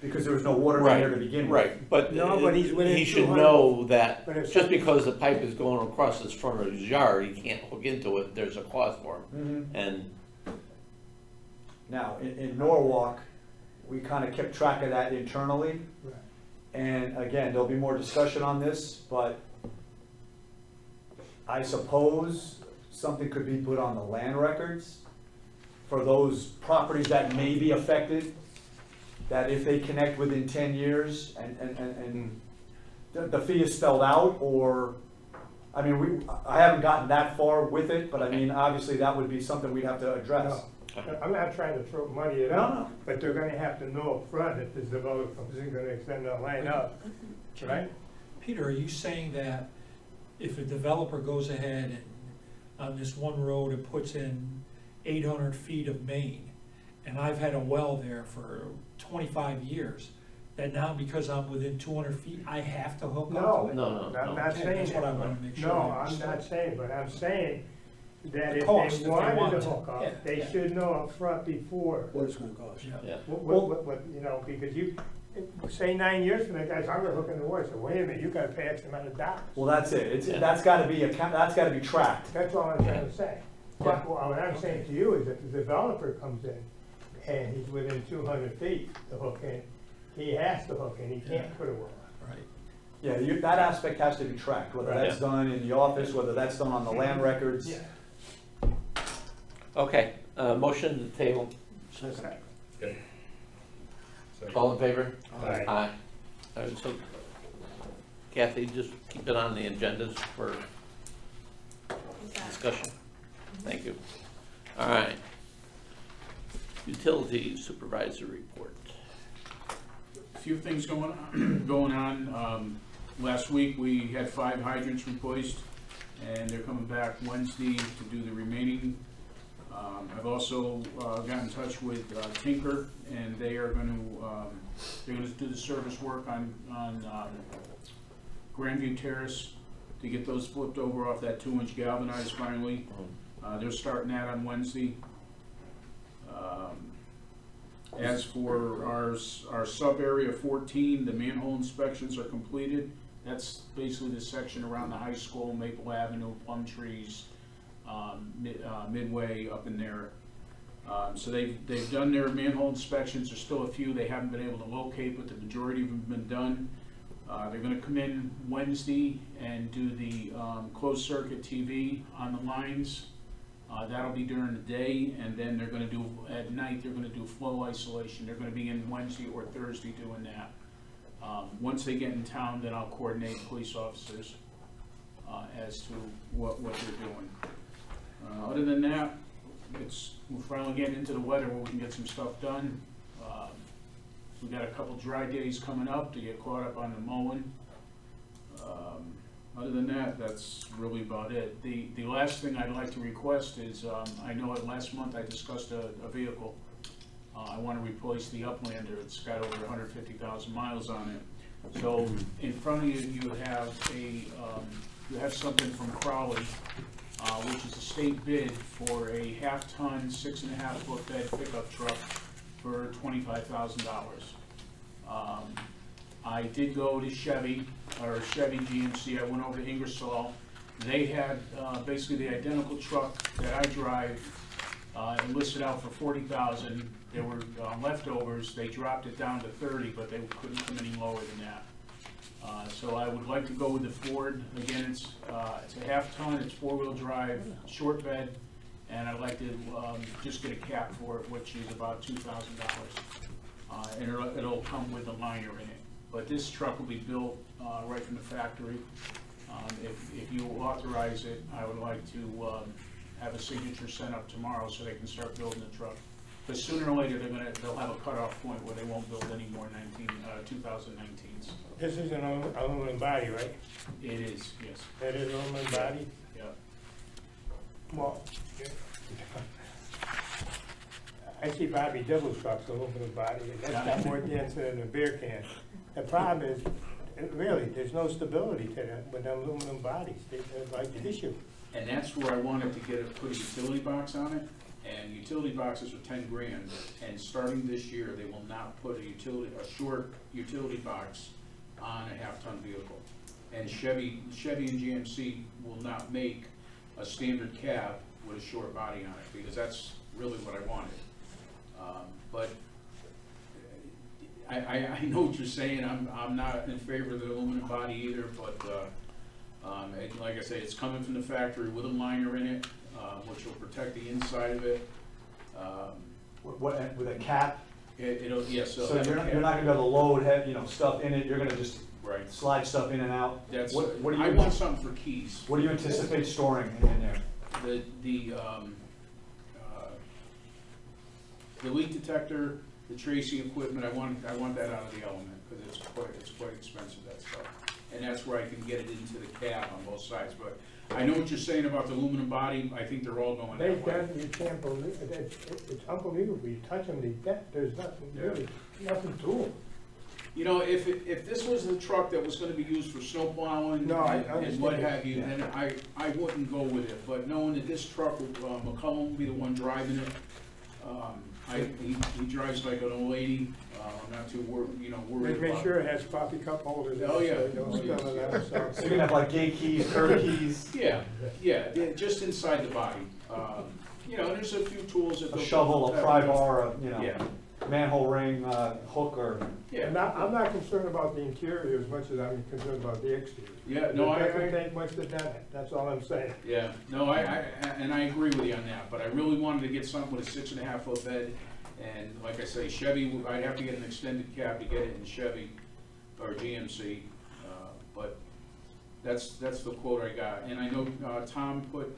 because there was no water in there to begin with. Right, but No, but he's within he should 200. know that But if just because the pipe is going across his front of his yard, he can't hook into it, there's a cost for him. Mhm. And, Now, in Norwalk, we kind of kept track of that internally. Right. And again, there'll be more discussion on this, but I suppose something could be put on the land records for those properties that may be affected, that if they connect within 10 years and the fee is spelled out, or, I mean, I haven't gotten that far with it, but I mean, obviously that would be something we'd have to address. No, I'm not trying to throw money it No, up, no. but they're gonna have to know upfront if this developer isn't gonna extend that line up, right? Peter, are you saying that if a developer goes ahead and on this one road and puts in 800 feet of main, and I've had a well there for 25 years, that now because I'm within 200 feet, I have to hook No, up to it? No, I'm not Okay, saying that's what I that. wanna make sure No, I I'm understood. not saying, but I'm saying that The if cost, if they they wanted want to to, hook yeah, up, they yeah. should know upfront before. What it's gonna cost. Yeah. yeah, What, you know, because you, say 9 years from now, guys, I'm gonna hook in the water, so wait a minute, you gotta pay X amount of dollars. Well, that's it. Yeah. That's gotta be tracked. That's all I'm trying to say. Yeah. But what I'm saying to you is that the developer comes in and he's within 200 feet to hook in, he has to hook in, he can't put a well on. Right. Yeah, that aspect has to be tracked, whether that's done in the office, whether that's done on the land records. Yeah. Okay, motion to table, Second. all in favor? Aye. Aye. All right, so Kathy, just keep it on the agendas for discussion. Thank you. All right. Utility supervisor report. A few things going on. Last week, we had 5 hydrants replaced, and they're coming back Wednesday to do the remaining. I've also got in touch with Tinker, and they are going to do the service work on Grandview Terrace to get those flipped over off that 2-inch galvanized finally. They're starting that on Wednesday. As for our sub area 14, the manhole inspections are completed. That's basically the section around the high school, Maple Avenue, Plum Trees, Midway up in there. So they've done their manhole inspections. There's still a few they haven't been able to locate, but the majority of them have been done. They're going to come in Wednesday and do the closed circuit TV on the lines. That'll be during the day, and then they're going to do, at night, they're going to do flow isolation. They're going to be in Wednesday or Thursday doing that. Once they get in town, then I'll coordinate police officers as to what they're doing. Other than that, we're finally getting into the weather where we can get some stuff done. We've got a couple dry days coming up to get caught up on the mowing. Other than that, that's really about it. The last thing I'd like to request is, I know last month I discussed a vehicle. I want to replace the Uplander. It's got over 150,000 miles on it. So in front of you, you have something from Crowley, which is a state bid for a half-ton, 6.5-foot bed pickup truck for $25,000. I did go to Chevy GMC. I went over to Ingersoll. They had basically the identical truck that I drive, and listed out for $40,000. There were leftovers. They dropped it down to $30,000, but they couldn't come any lower than that. So I would like to go with the Ford. Again, it's a half-ton. It's 4-wheel drive, short bed, and I'd like to just get a cap for it, which is about $2,000. And it'll come with a liner in it. But this truck will be built right from the factory. If you authorize it, I would like to have a signature sent up tomorrow so they can start building the truck. But sooner or later, they'll have a cutoff point where they won't build any more 2019s. This is an aluminum body, right? It is, yes. That is aluminum body? Yeah. Well, I see Bobby Dibble trucks, aluminum body, and that's got more denser than a beer can. The problem is, really, there's no stability to them with aluminum bodies. They're like tissue. And that's where I wanted to put a utility box on it. And utility boxes are 10 grand. And starting this year, they will not put a short utility box on a half-ton vehicle. And Chevy and GMC will not make a standard cab with a short body on it, because that's really what I wanted. But I know what you're saying. I'm not in favor of the aluminum body either, but like I say, it's coming from the factory with a liner in it, which will protect the inside of it. With a cap? Yes. So you're not gonna be able to load stuff in it. You're gonna just right. Slide stuff in and out. That's. What do you I want something for keys. What do you anticipate storing in there? The leak detector, the tracing equipment, I want that out of the element, because it's quite expensive, that stuff. And that's where I can get it into the cab on both sides. But I know what you're saying about the aluminum body. I think they're all going that way. You can't believe it. It's unbelievable. You touch them, there's nothing really, nothing to them. You know, if this was the truck that was going to be used for snow plowing and what have you, then I wouldn't go with it. But knowing that this truck, McCullum will be the one driving it. He drives like an old lady. I'm not too worried about. Make sure it has coffee cup holders. Oh yeah. So you can have like gate keys, curb keys. Yeah, just inside the body. There's a few tools. A shovel, a pry bar, Yeah. manhole ring, hook or, Yeah. I'm not concerned about the interior as much as I'm concerned about the exterior. Yeah, no, It doesn't take much to done it, that's all I'm saying. Yeah, no, and I agree with you on that, but I really wanted to get something with a 6.5-foot bed, and like I say, Chevy, I'd have to get an extended cab to get it in Chevy or GMC, but that's the quote I got. And I know Tom put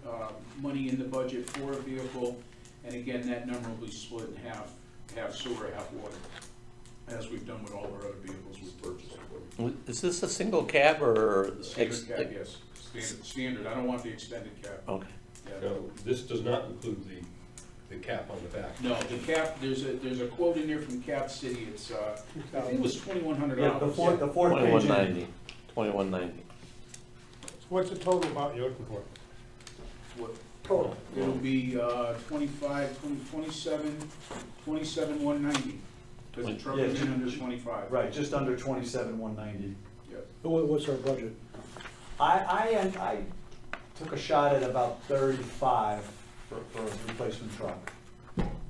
money in the budget for a vehicle, and again, that number will be split in half sewer, half water, as we've done with all our other vehicles we've purchased. Is this a single cab or? Standard cab, yes, standard, I don't want the extended cab. Okay. Yeah. No, this does not include the cap on the back. No, the cap, there's a quote in there from Cap City, it's, I think it was $2,100. yeah, the fourth page. in. 2190. What's the total amount you're looking for? What? Total. It'll be 27,190, because the truck Yeah, is in under 25. Right, just under 27,190. Yep. What's our budget? I took a shot at about 35 for a replacement truck.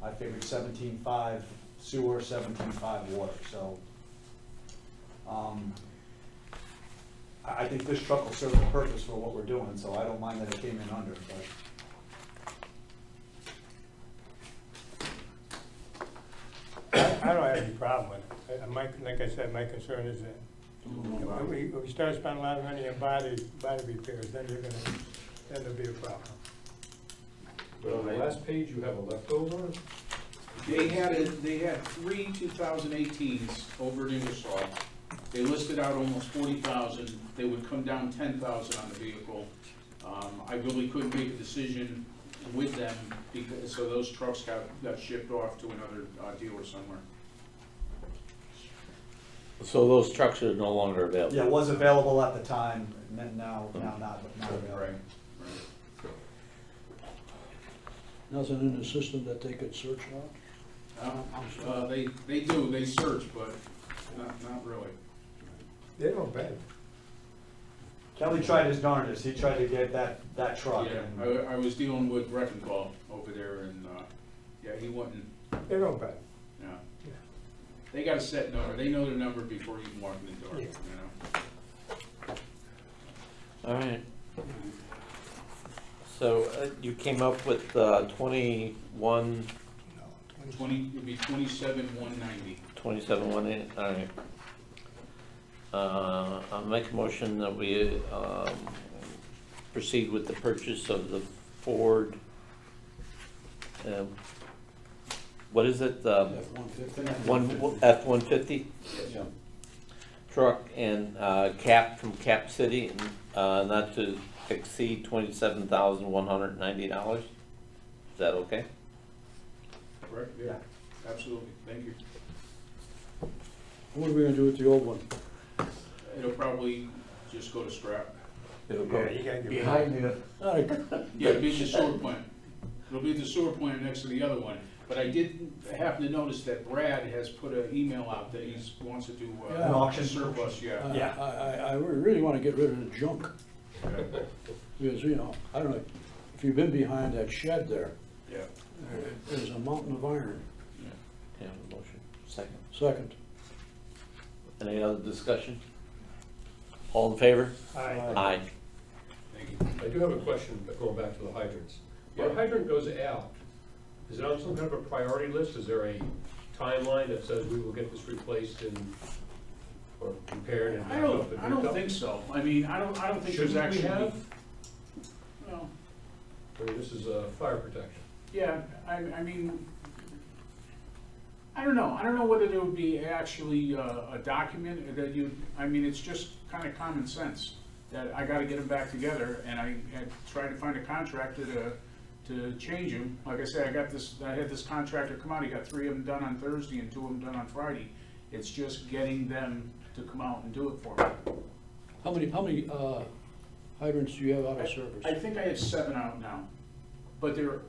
I figured 17.5 sewer, 17.5 water, so. I think this truck will serve the purpose for what we're doing, so I don't mind that it came in under, but. I don't have any problem with it. Like I said, my concern is that when we start spending a lot of money on body repairs, then there'll be a problem. But on the last page, you have a leftover? They had 3 2018s over at Ingersoll. They listed out almost 40,000. They would come down 10,000 on the vehicle. I really couldn't make a decision with them because, so those trucks got shipped off to another dealer somewhere. So those trucks are no longer available? Yeah, it was available at the time, and then now not available. Right. Nothing in the system that they could search out? They do, they search, but not really. They don't bend. Kelly tried his darndest, he tried to get that truck. Yeah, and- I was dealing with Breckenthal over there, and yeah, he wasn't. They don't bend. Yeah. They got a set number. They know their number before you can walk in the door. Yeah. You know. All right. So you came up with 21, 20, it'd be 27,190. 2718, all right. I'll make a motion that we proceed with the purchase of the Ford, what is it? F-150. F-150 Yeah. truck and cap from Cap City, not to exceed $27,190. Is that okay? Correct? Yeah. Absolutely. Thank you. What are we gonna do with the old one? It'll probably just go to scrap. It'll Yeah, you gotta get Behind you. Yeah, it'll be at the sewer plant. It'll be at the sewer plant next to the other one. But I did happen to notice that Brad has put an email out that he wants to do An auction. surplus, yeah. Yeah. I really wanna get rid of the junk, because, you know, I don't know, if you've been behind that shed there, Yeah. there's a mountain of iron. Yeah, motion, second. Second. Any other discussion? All in favor? Aye. Aye. Thank you. I do have a question, but going back to the hydrants. When a hydrant goes out, is it on some kind of a priority list? Is there a timeline that says we will get this replaced and, or repaired and? I don't think so. I mean, I don't think there's Shouldn't we actually. have? Well, I mean, this is fire protection. yeah, I mean, I don't know. I don't know whether there would be actually a document that I mean, it's just kind of common sense that I gotta get them back together, and I had tried to find a contractor to change them. Like I said, I had this contractor come out, he got 3 of them done on Thursday and 2 of them done on Friday. It's just getting them to come out and do it for me. How many hydrants do you have out of service? I think I have 7 out now, but they're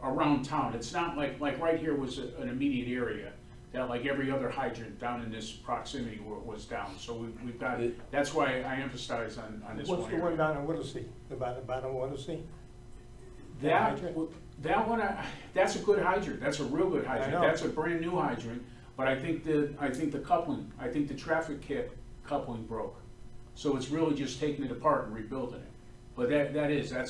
around town. It's not like right here was an immediate area that like every other hydrant down in this proximity was down. So we've got, that's why I emphasize on this one. What's the one down in Whittlesey, the bottom of Whittlesey? That, hydrant? that one, that's a good hydrant, that's a real good hydrant, know. that's a brand new hydrant, but I think the coupling, I think the traffic kit coupling broke. So it's really just taking it apart and rebuilding it. But that's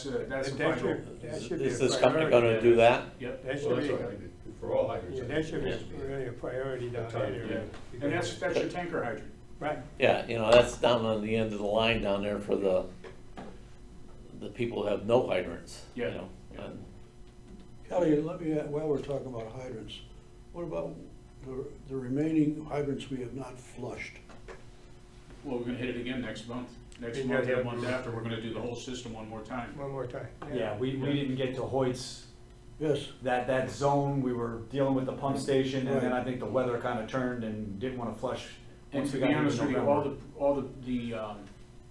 a That vital. should- that should be Is a this company priority. gonna do that? Yep, That Well, should that's be, what I did, for all hydrants. yeah, that should be really a priority down that Yeah. area. and that's your tanker hydrant. Right, Yeah, you know, that's down on the end of the line down there for the people who have no hydrants, you Yeah. know. and- Kelly, let me, while we're talking about hydrants, what about the remaining hydrants we have not flushed? Well, we're gonna hit it again next month. Next Yeah, month, yeah. and the month after, we're gonna do the whole system one more time. one more time. Yeah, we didn't get to Hoyt's, Yes, that zone, we were dealing with the pump station, and then Right. I think the weather kind of turned and didn't want to flush. And once to we be got into honest with you, November. all the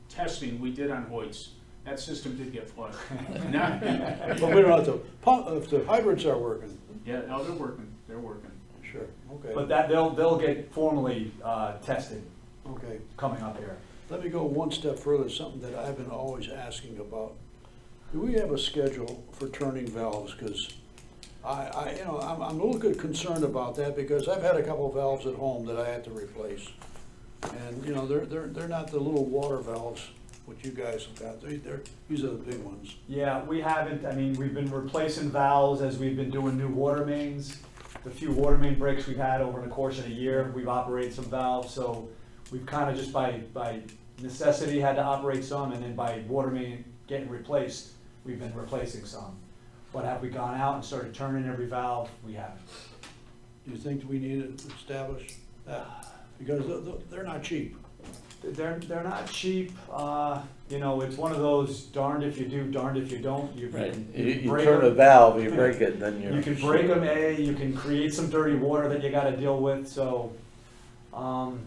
testing we did on Hoyt's, that system did get flushed. Not- but we don't have to pump, if the hydrants are working, Yeah, no, they're working. sure, okay. But that, they'll get formally tested Okay, coming up here. let me go one step further, something that I've been always asking about. Do we have a schedule for turning valves? Because you know, I'm a little bit concerned about that because I've had a couple valves at home that I had to replace. And, you know, they're not the little water valves, which you guys have got, these are the big ones. Yeah, we haven't, I mean, we've been replacing valves as we've been doing new water mains. The few water main breaks we've had over the course of the year, we've operated some valves, so we've kind of just by necessity had to operate some, and then by water main getting replaced, we've been replacing some. But have we gone out and started turning every valve? We haven't. Do you think we need to establish that? Because they're not cheap. They're not cheap, you know, it's one of those darned if you do, darned if you don't. Right, can you break turn a them. valve, you break it, then you're. You can break them, you can create some dirty water that you gotta deal with, so, I'm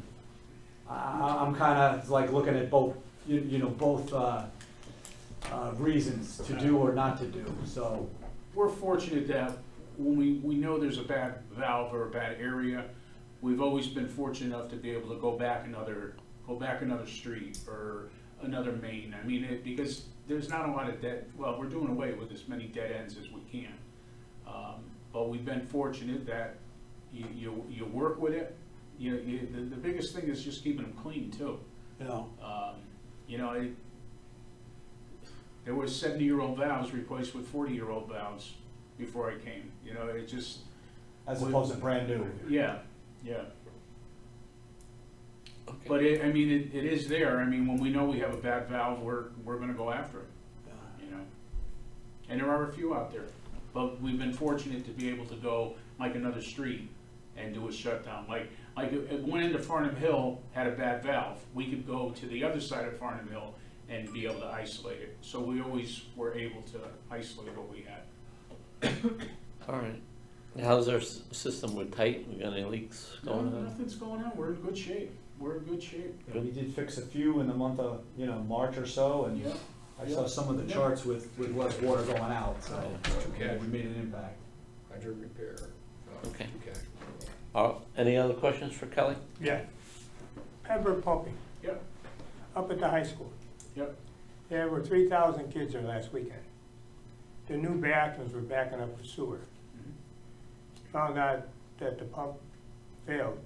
kinda like looking at both, you know, both, reasons to do or not to do, so. We're fortunate that when we know there's a bad valve or a bad area, we've always been fortunate enough to be able to go back another street or another main. I mean, because there's not a lot of well, we're doing away with as many dead ends as we can. But we've been fortunate that you work with it. The biggest thing is just keeping them clean too. Yeah. You know, there was 70-year-old valves replaced with 40-year-old valves before I came. You know, it just. As opposed to brand new. Yeah, yeah. Okay. But it is there. I mean, when we know we have a bad valve, we're gonna go after it, you know? And there are a few out there, but we've been fortunate to be able to go like another street and do a shutdown. Like it went into Farnham Hill, had a bad valve. We could go to the other side of Farnham Hill and be able to isolate it. So we always were able to isolate what we had. All right. How's our system with tight? We got any leaks No, going on? nothing's going on. We're in good shape. We're in good shape. Yeah, we did fix a few in the month of, you know, March or so, and Yeah. I saw some of the charts with less water going out, so Okay. we made an impact. Hydrant repair. Okay. Okay. Any other questions for Kelly? Yeah. Pembroke pumping, Yep, up at the high school. yep. There were 3,000 kids there last weekend. The new bathrooms were backing up the sewer. Found out that the pump failed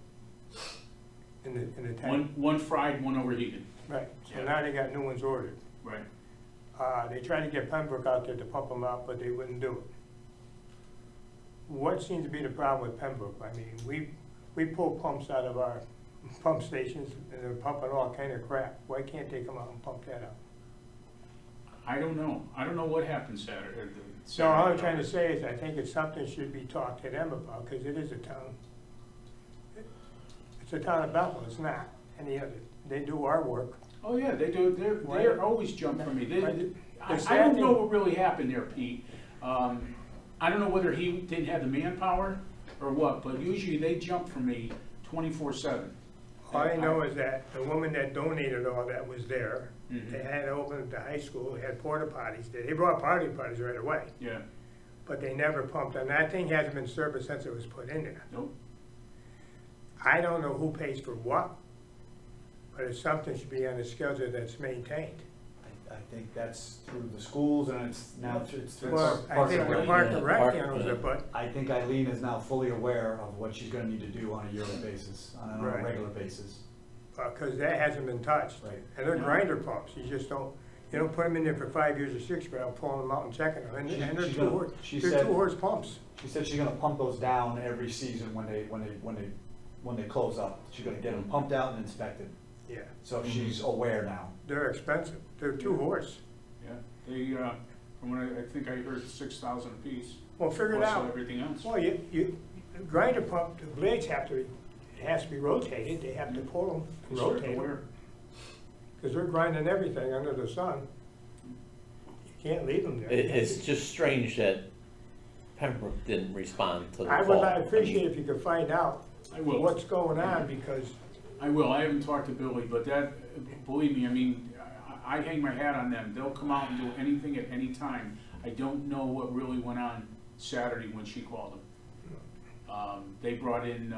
in the tank. One fried, one overheated. Right, so Yeah. now they got new ones ordered. Right. They tried to get Pembroke out there to pump them out, but they wouldn't do it. What seems to be the problem with Pembroke? I mean, we pull pumps out of our pump stations and they're pumping all kind of crap. Why can't they come out and pump that out? I don't know. I don't know what happened Saturday. So all I'm trying to say is I think it's something should be talked to them about, because it is a town. It's a town of Bethel, it's not any other. They do our work. Oh, yeah, they do. They're always jump for me. I don't know what really happened there, Pete. I don't know whether he didn't have the manpower or what, but usually they jump for me 24/7. All I know is that the woman that donated all that was there. Mhm. They had opened at the high school, they had porta potties there. They brought porta potties right away, Yeah, but they never pumped them. That thing hasn't been serviced since it was put in there. nope. I don't know who pays for what, but it's something should be on the schedule that's maintained. I think that's through the schools and it's now, it's through. Well, I Parks think and the Rec. Park and Rec Park- handles it, but I think Eileen is now fully aware of what she's gonna need to do on a yearly basis, on a Right. regular basis. because that hasn't been touched. Right. And they're grinder pumps, you just don't, you don't put them in there for 5 years or 6, but I'm pulling them out and checking them, and they're She's two gonna- horse, she they're said- 2 horse pumps. She said she's gonna pump those down every season when they close up. She's gonna get them pumped out and inspected. Yeah, So she's aware now. they're expensive, they're 2 horse. Yeah, they, from what I think I heard 6,000 apiece. Well, figure it Plus out. everything else. Well, the grinder pump, the blades have to, it has to be rotated, they have to pull them and Sure, rotate aware. them. Because they're grinding everything under the sun. You can't leave them there. It's just strange that Pembroke didn't respond to the I call. would appreciate if you could find out I will. what's going on, because I will, I haven't talked to Billy, but that, believe me, I mean, I hang my hat on them, they'll come out and do anything at any time. I don't know what really went on Saturday when she called them. They brought in,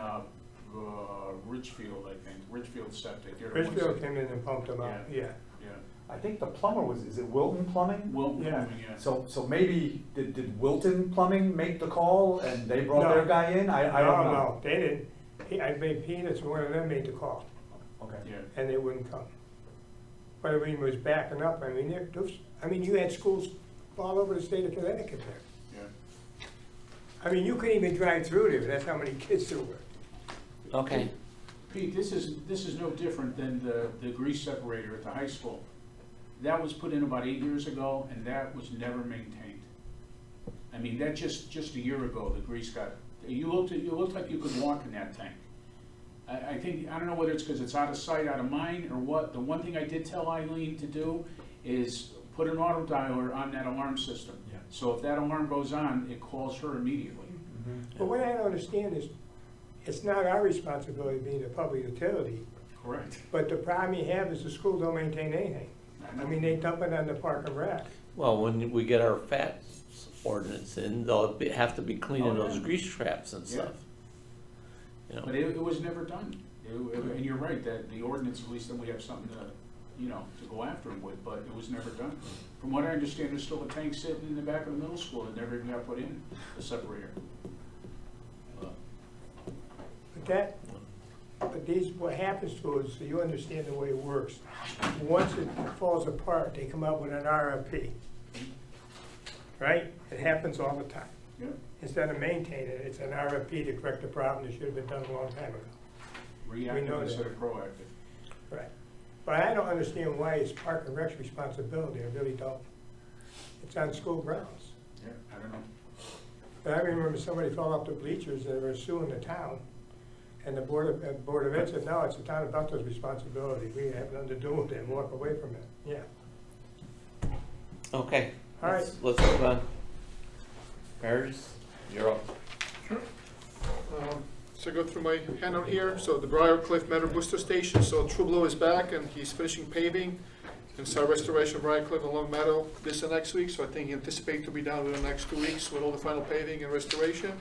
Richfield, I think, Richfield Septic. They're the ones Richfield that- came in and pumped them out, yeah. Yeah, I think the plumber is it Wilton Plumbing? Wilton Yeah. Plumbing, yeah. So maybe, did Wilton Plumbing make the call and they brought No. their guy in? I don't know. No, they didn't. I made Peanuts, one of them made the call, Okay. Yeah, and they wouldn't come. But I mean, it was backing up, I mean, you had schools all over the state of Connecticut there. yeah. I mean, you couldn't even drive through there, that's how many kids there were. Okay, Pete, this is no different than the grease separator at the high school. That was put in about 8 years ago, and that was never maintained. I mean, that just a year ago, the grease got, you looked like you could walk in that tank. I think, I don't know whether it's because it's out of sight, out of mind, or what. The one thing I did tell Eileen to do is put an auto dialer on that alarm system. Yeah. So if that alarm goes on, it calls her immediately. But what I don't understand is, it's not our responsibility being a public utility, Correct. but the problem you have is the school don't maintain anything. I mean, they dump it on the Park and Rec. well, when we get our fat ordinance in, they'll have to be cleaning Oh, those yeah. grease traps and Yeah. stuff. You know, But it was never done. And you're right, that the ordinance, at least then we have something to, to go after them with, but it was never done. From what I understand, there's still a tank sitting in the back of the middle school that never even got put in, the separator. But these, what happens to it, so you understand the way it works. Once it falls apart, they come out with an RFP. Right? It happens all the time. Yep. Instead of maintaining it, it's an RFP to correct the problem that should have been done a long time ago. know Reactive that. instead of proactive. Right. But I don't understand why it's Park and Rec's responsibility, I really don't. It's on school grounds. Yeah, I don't know. But I remember somebody fell off the bleachers, they were suing the town, and the Board of Ed said, no, it's the town of Bethle's responsibility, we have nothing to do with it, and walk away from it, yeah. okay. All right. Let's move on. Paris, you're up. So I go through my handout here. So the Briarcliff Meadow Booster Station. So Trublo is back and he's finishing paving and start restoration of Briarcliff and Long Meadow this and next week. So I think he anticipates to be done within the next 2 weeks with all the final paving and restoration.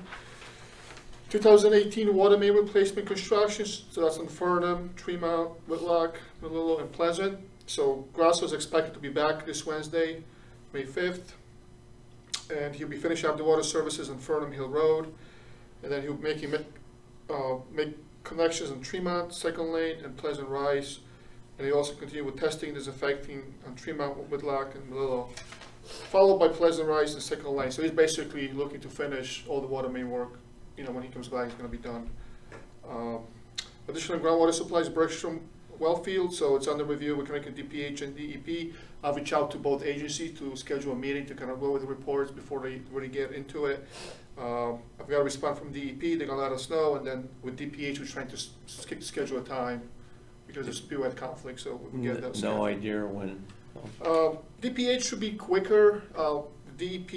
2018 water main replacement construction. So that's on Fernham, Tremont, Whitlock, Melillo, and Pleasant. So Grasso is expected to be back this Wednesday, May 5th. And he'll be finishing up the water services on Fernham Hill Road. And then he'll make connections on Tremont, Second Lane, and Pleasant Rise. And he'll also continue with testing, disinfecting on Tremont, Whitlock, and Melillo, followed by Pleasant Rise and Second Lane. So he's basically looking to finish all the water main work. When he comes back, it's going to be done. Additional groundwater supplies, Bergstrom Wellfield, so it's under review. We're connecting DPH and DEP. I'll reach out to both agencies to schedule a meeting to kind of go over the reports before they really get into it. I've got a response from DEP, they're gonna let us know, and then with DPH, we're trying to schedule a time because there's spewhead conflict, so we can get that scheduled. No idea when. DPH should be quicker. DEP,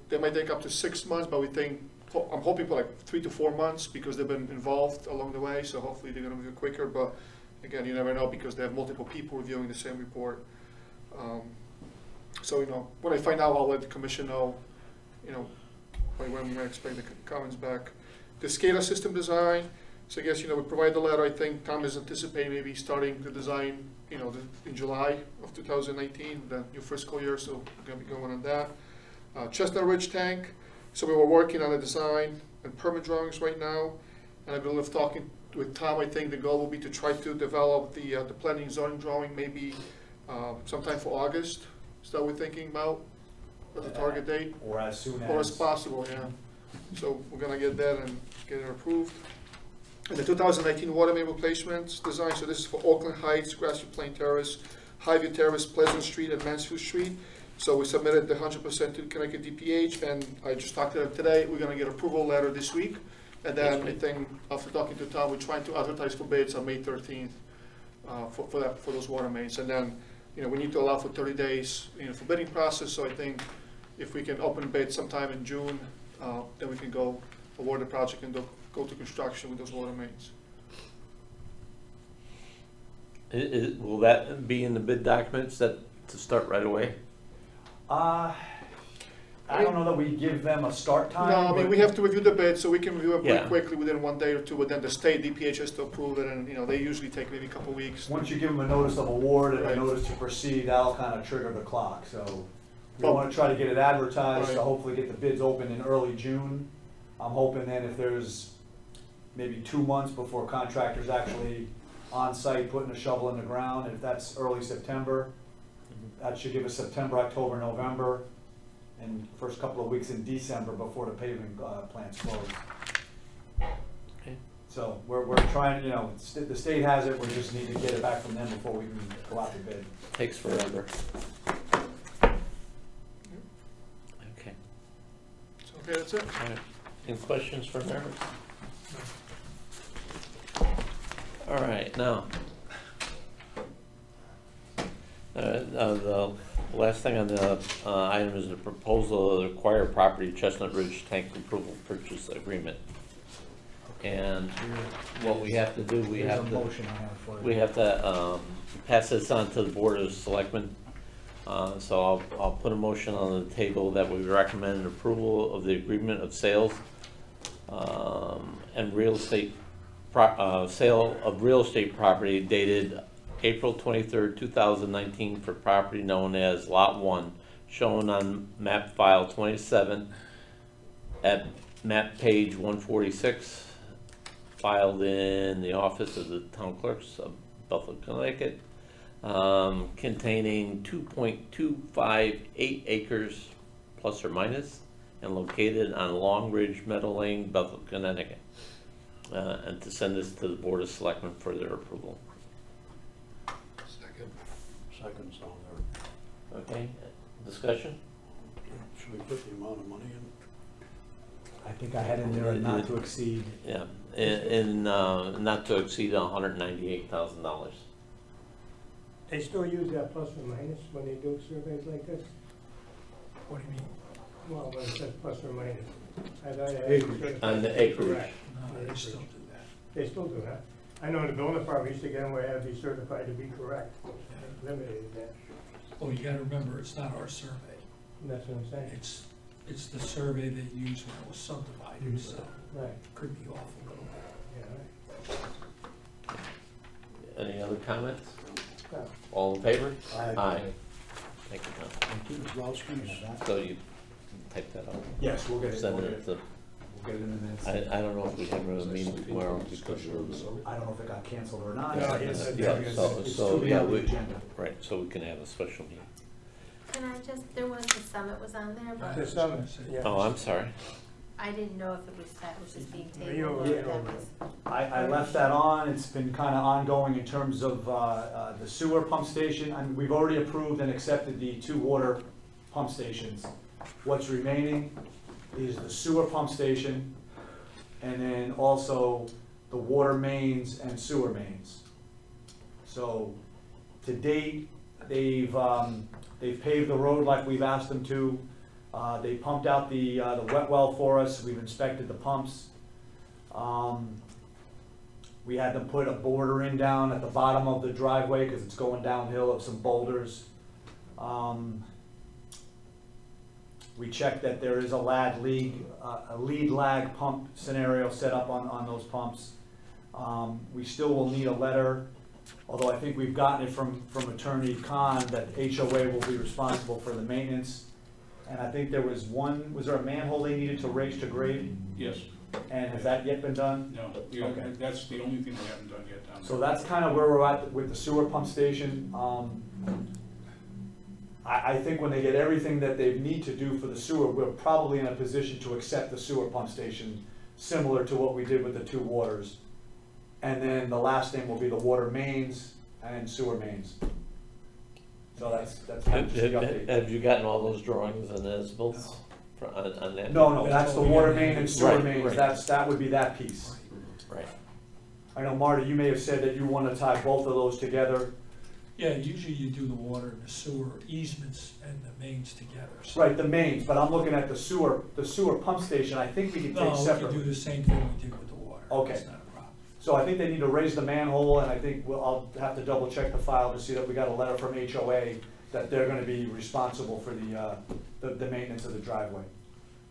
they might take up to 6 months, but I'm hoping for like 3 to 4 months because they've been involved along the way, so hopefully they're gonna move quicker, but again, you never know because they have multiple people reviewing the same report. So, when I find out, I'll let the commission know, by when we might expect the comments back. The SCADA system design, So I guess, we provide the letter. I think Tom is anticipating maybe starting the design, in July of 2019, the new fiscal year, so we're gonna be going on that. Chestnut Ridge tank, so we were working on the design and permit drawings right now, and I believe talking with Tom, I think the goal will be to try to develop the planning and zoning drawing maybe sometime for August. Is that what we're thinking about, as a target date? Or as soon as. Or as possible, yeah. So we're gonna get that and get it approved. And the 2019 water main replacements design, so this is for Oakland Heights, Grassy Plain Terrace, Highview Terrace, Pleasant Street, and Mansfield Street. So we submitted the 100% to Connecticut DPH, and I just talked to them today. We're gonna get approval letter this week. And then I think, after talking to Tom, we're trying to advertise for bids on May 13th for those water mains. And then, we need to allow for 30 days, for bidding process. So I think if we can open bid sometime in June, then we can go award the project and go to construction with those water mains. Will that be in the bid documents to start right away? I don't know that we give them a start time. No, I mean, but- we have to review the bid, so we can review it pretty Yeah. quickly within 1 day or two, but then the state DPH has to approve it, and, they usually take maybe a couple weeks. Once you give them a notice of award and a Right. notice to proceed, that'll kind of trigger the clock, so. We Well- want to try to get it advertised, to Right. hopefully get the bids open in early June. I'm hoping then if there's maybe 2 months before contractors actually on site putting a shovel in the ground, if that's early September, that should give us September, October, November, and first couple of weeks in December before the paving plants close. Okay. So we're trying, the state has it, we just need to get it back from them before we can go out to bid. Takes forever. Okay, So, okay, that's it. all right. Any questions for Mary? All right, now. The last thing on the item is the proposal to acquire property Chestnut Ridge Tank Approval Purchase Agreement. And what we have to do, we There's a have to. motion I have for you. We have to pass this on to the Board of Selectmen. So I'll put a motion on the table that we recommend approval of the agreement of sales and real estate, sale of real estate property dated April 23rd, 2019 for property known as Lot 1, shown on map file 27 at map page 146, filed in the office of the town clerks of Buffalo, Connecticut, containing 2.258 acres plus or minus, and located on Long Ridge Meadow Lane, Buffalo, Connecticut, and to send this to the Board of Selectmen for their approval. Seconds on there. Okay, discussion? Should we put the amount of money in? I think I had in there a not to exceed. Yeah, in not to exceed $198,000. They still use that plus or minus when they do surveys like this? What do you mean? Well, when it says plus or minus. I thought it had Acreage. certified On the to be acreage. correct. No, The they still acreage. do that. They still do that. I know in the building department used to get them where it had to be certified to be correct. They eliminated that. Oh, you gotta remember, it's not our survey. That's what I'm saying. It's the survey they used when it was subdivided, so Right, could be off a little bit. yeah, right. Any other comments? Yeah. All in favor? Aye. Thank you, Tom. Thank you, Ms. Lowski. So you type that out? Yes, we'll get it, Send we'll it get to, it in the minutes. I don't know if we have a meeting tomorrow because we're, I don't know if it got canceled or not. No, but yes, it's- yeah, it's- so- it's so, still yeah, on the we- agenda. right, so we can have a special meeting. Can I just, there was, the summit was on there, I The but was summit, gonna say- yeah. Oh, I'm sorry. I didn't know if it was, that was just being Right tabled over, or right if that over. was. I left that on, it's been kind of ongoing in terms of the sewer pump station. I mean, we've already approved and accepted the 2 water pump stations. What's remaining is the sewer pump station, and then also the water mains and sewer mains. So, to date, they've paved the road like we've asked them to. They pumped out the wet well for us, we've inspected the pumps. We had them put a border in down at the bottom of the driveway because it's going downhill of some boulders. We checked that there is a lead lag pump scenario set up on those pumps. We still will need a letter, although I think we've gotten it from Attorney Khan, that HOA will be responsible for the maintenance. And I think there was there a manhole they needed to raise to grade? Yes, And has that yet been done? no, Okay. that's the only thing we haven't done yet down there. So that's kind of where we're at with the sewer pump station. I think when they get everything that they need to do for the sewer, we're probably in a position to accept the sewer pump station, similar to what we did with the two waters. And then the last thing will be the water mains and sewer mains. So that's kind of just the update. Have you gotten all those drawings and as-bills on that? No, that's the water main and sewer Right, mains, right. that would be that piece. Right. I know, Marty, you may have said that you want to tie both of those together. Yeah, usually you do the water and the sewer easements and the mains together. So- Right, the mains, but I'm looking at the sewer pump station, I think we can take No, we separately. can do the same thing we did with the water. Okay. It's not a problem. So I think they need to raise the manhole, and I think I'll have to double check the file to see that we got a letter from HOA that they're gonna be responsible for the maintenance of the driveway.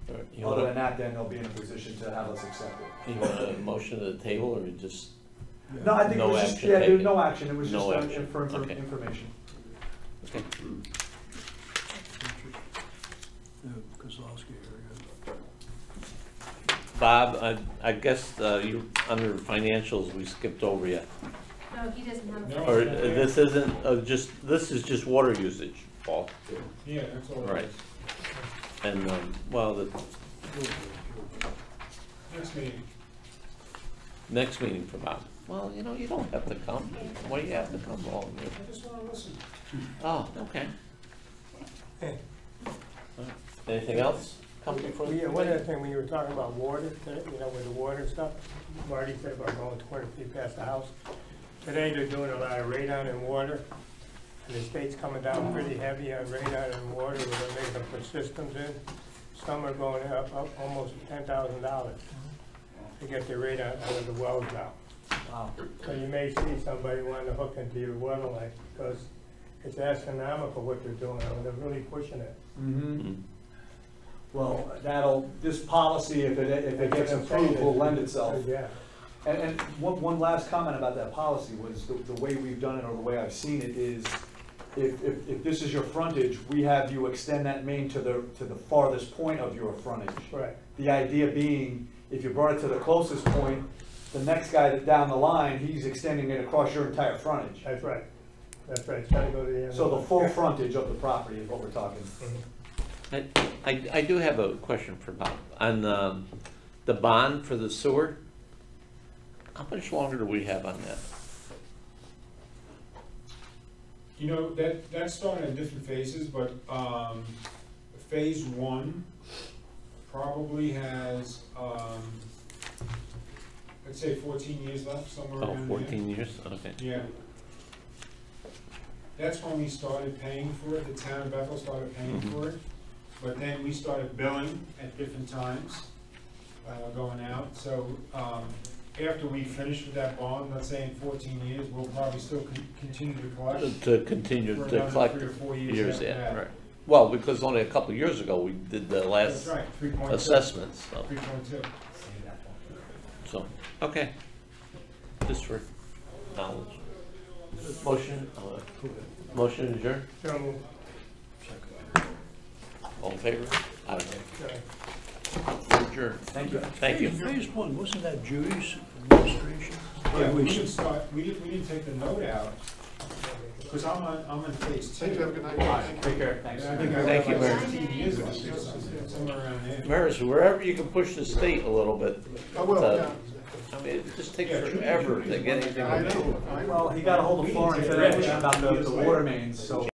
All right, you Other than want that, then they'll be in a position to have us accept it. a motion to the table, or you just? No, I think it No was just, action yeah, there was taken. no action, it was just No action. Okay. information. Okay. Kozlowski area. Bob, I guess you, under financials, we skipped over yet. No, he doesn't have. No. Or this isn't, this is just water usage, Paul. Yeah, that's all. it Right. is. And, well, the Next meeting. next meeting for Bob. Well, you know, you don't have to come. Why do you have to come all? I just wanna listen. Oh, okay. Anything else? Come before the Yeah, one other committee? thing, when you were talking about water, you know, with the water and stuff, Marty said about going 20 feet past the house. Today, they're doing a lot of radon and water, and the state's coming down pretty heavy on radon and water, where they're making them put systems in. Some are going up almost $10,000 to get the radon out of the wells now. Wow. So you may see somebody wanting to hook into your water line, because it's astronomical what they're doing, I mean, they're really pushing it. Mm. Well, this policy, if it gets approved, will lend itself. Yeah. And one last comment about that policy was the way we've done it, or the way I've seen it, is if this is your frontage, we have you extend that main to the farthest point of your frontage. Right. The idea being, if you brought it to the closest point, the next guy that down the line, he's extending it across your entire frontage. That's right. That's right, it's gotta go to the end. So the full frontage of the property is what we're talking. I do have a question for Bob. On the bond for the sewer, how much longer do we have on that? You know, that's starting in different phases, but, phase one probably has, I'd say 14 years left, somewhere Oh, around there. 14 years, okay. Yeah. That's when we started paying for it, the town of Bethel started paying for it, but then we started billing at different times, going out, so, after we finish with that bond, let's say in 14 years, we'll probably still continue to collect. To continue For to another collect 3 or 4 years years, after yeah, that. right. Well, because only a couple of years ago, we did the That's last right, 3.2. assessments, so, 3.2. so, okay. Just for knowledge. Motion, motion adjourned, So moved. all in favor? Aye. Okay. Adjourned. Thank you. Thank you. Phase one, wasn't that Judy's administration? Yeah, we didn't start, we didn't take the note out, because I'm on phase 2. Thank you, have a good night. Take care, thanks. Yeah, I think I Thank you, read Mary. like 16 years ago, somewhere around there. Maris, wherever you can push the state a little bit. I will, uh, yeah. I mean, it just takes forever to get anything. I know. Well, he got a hold of Florence today about the water mains, so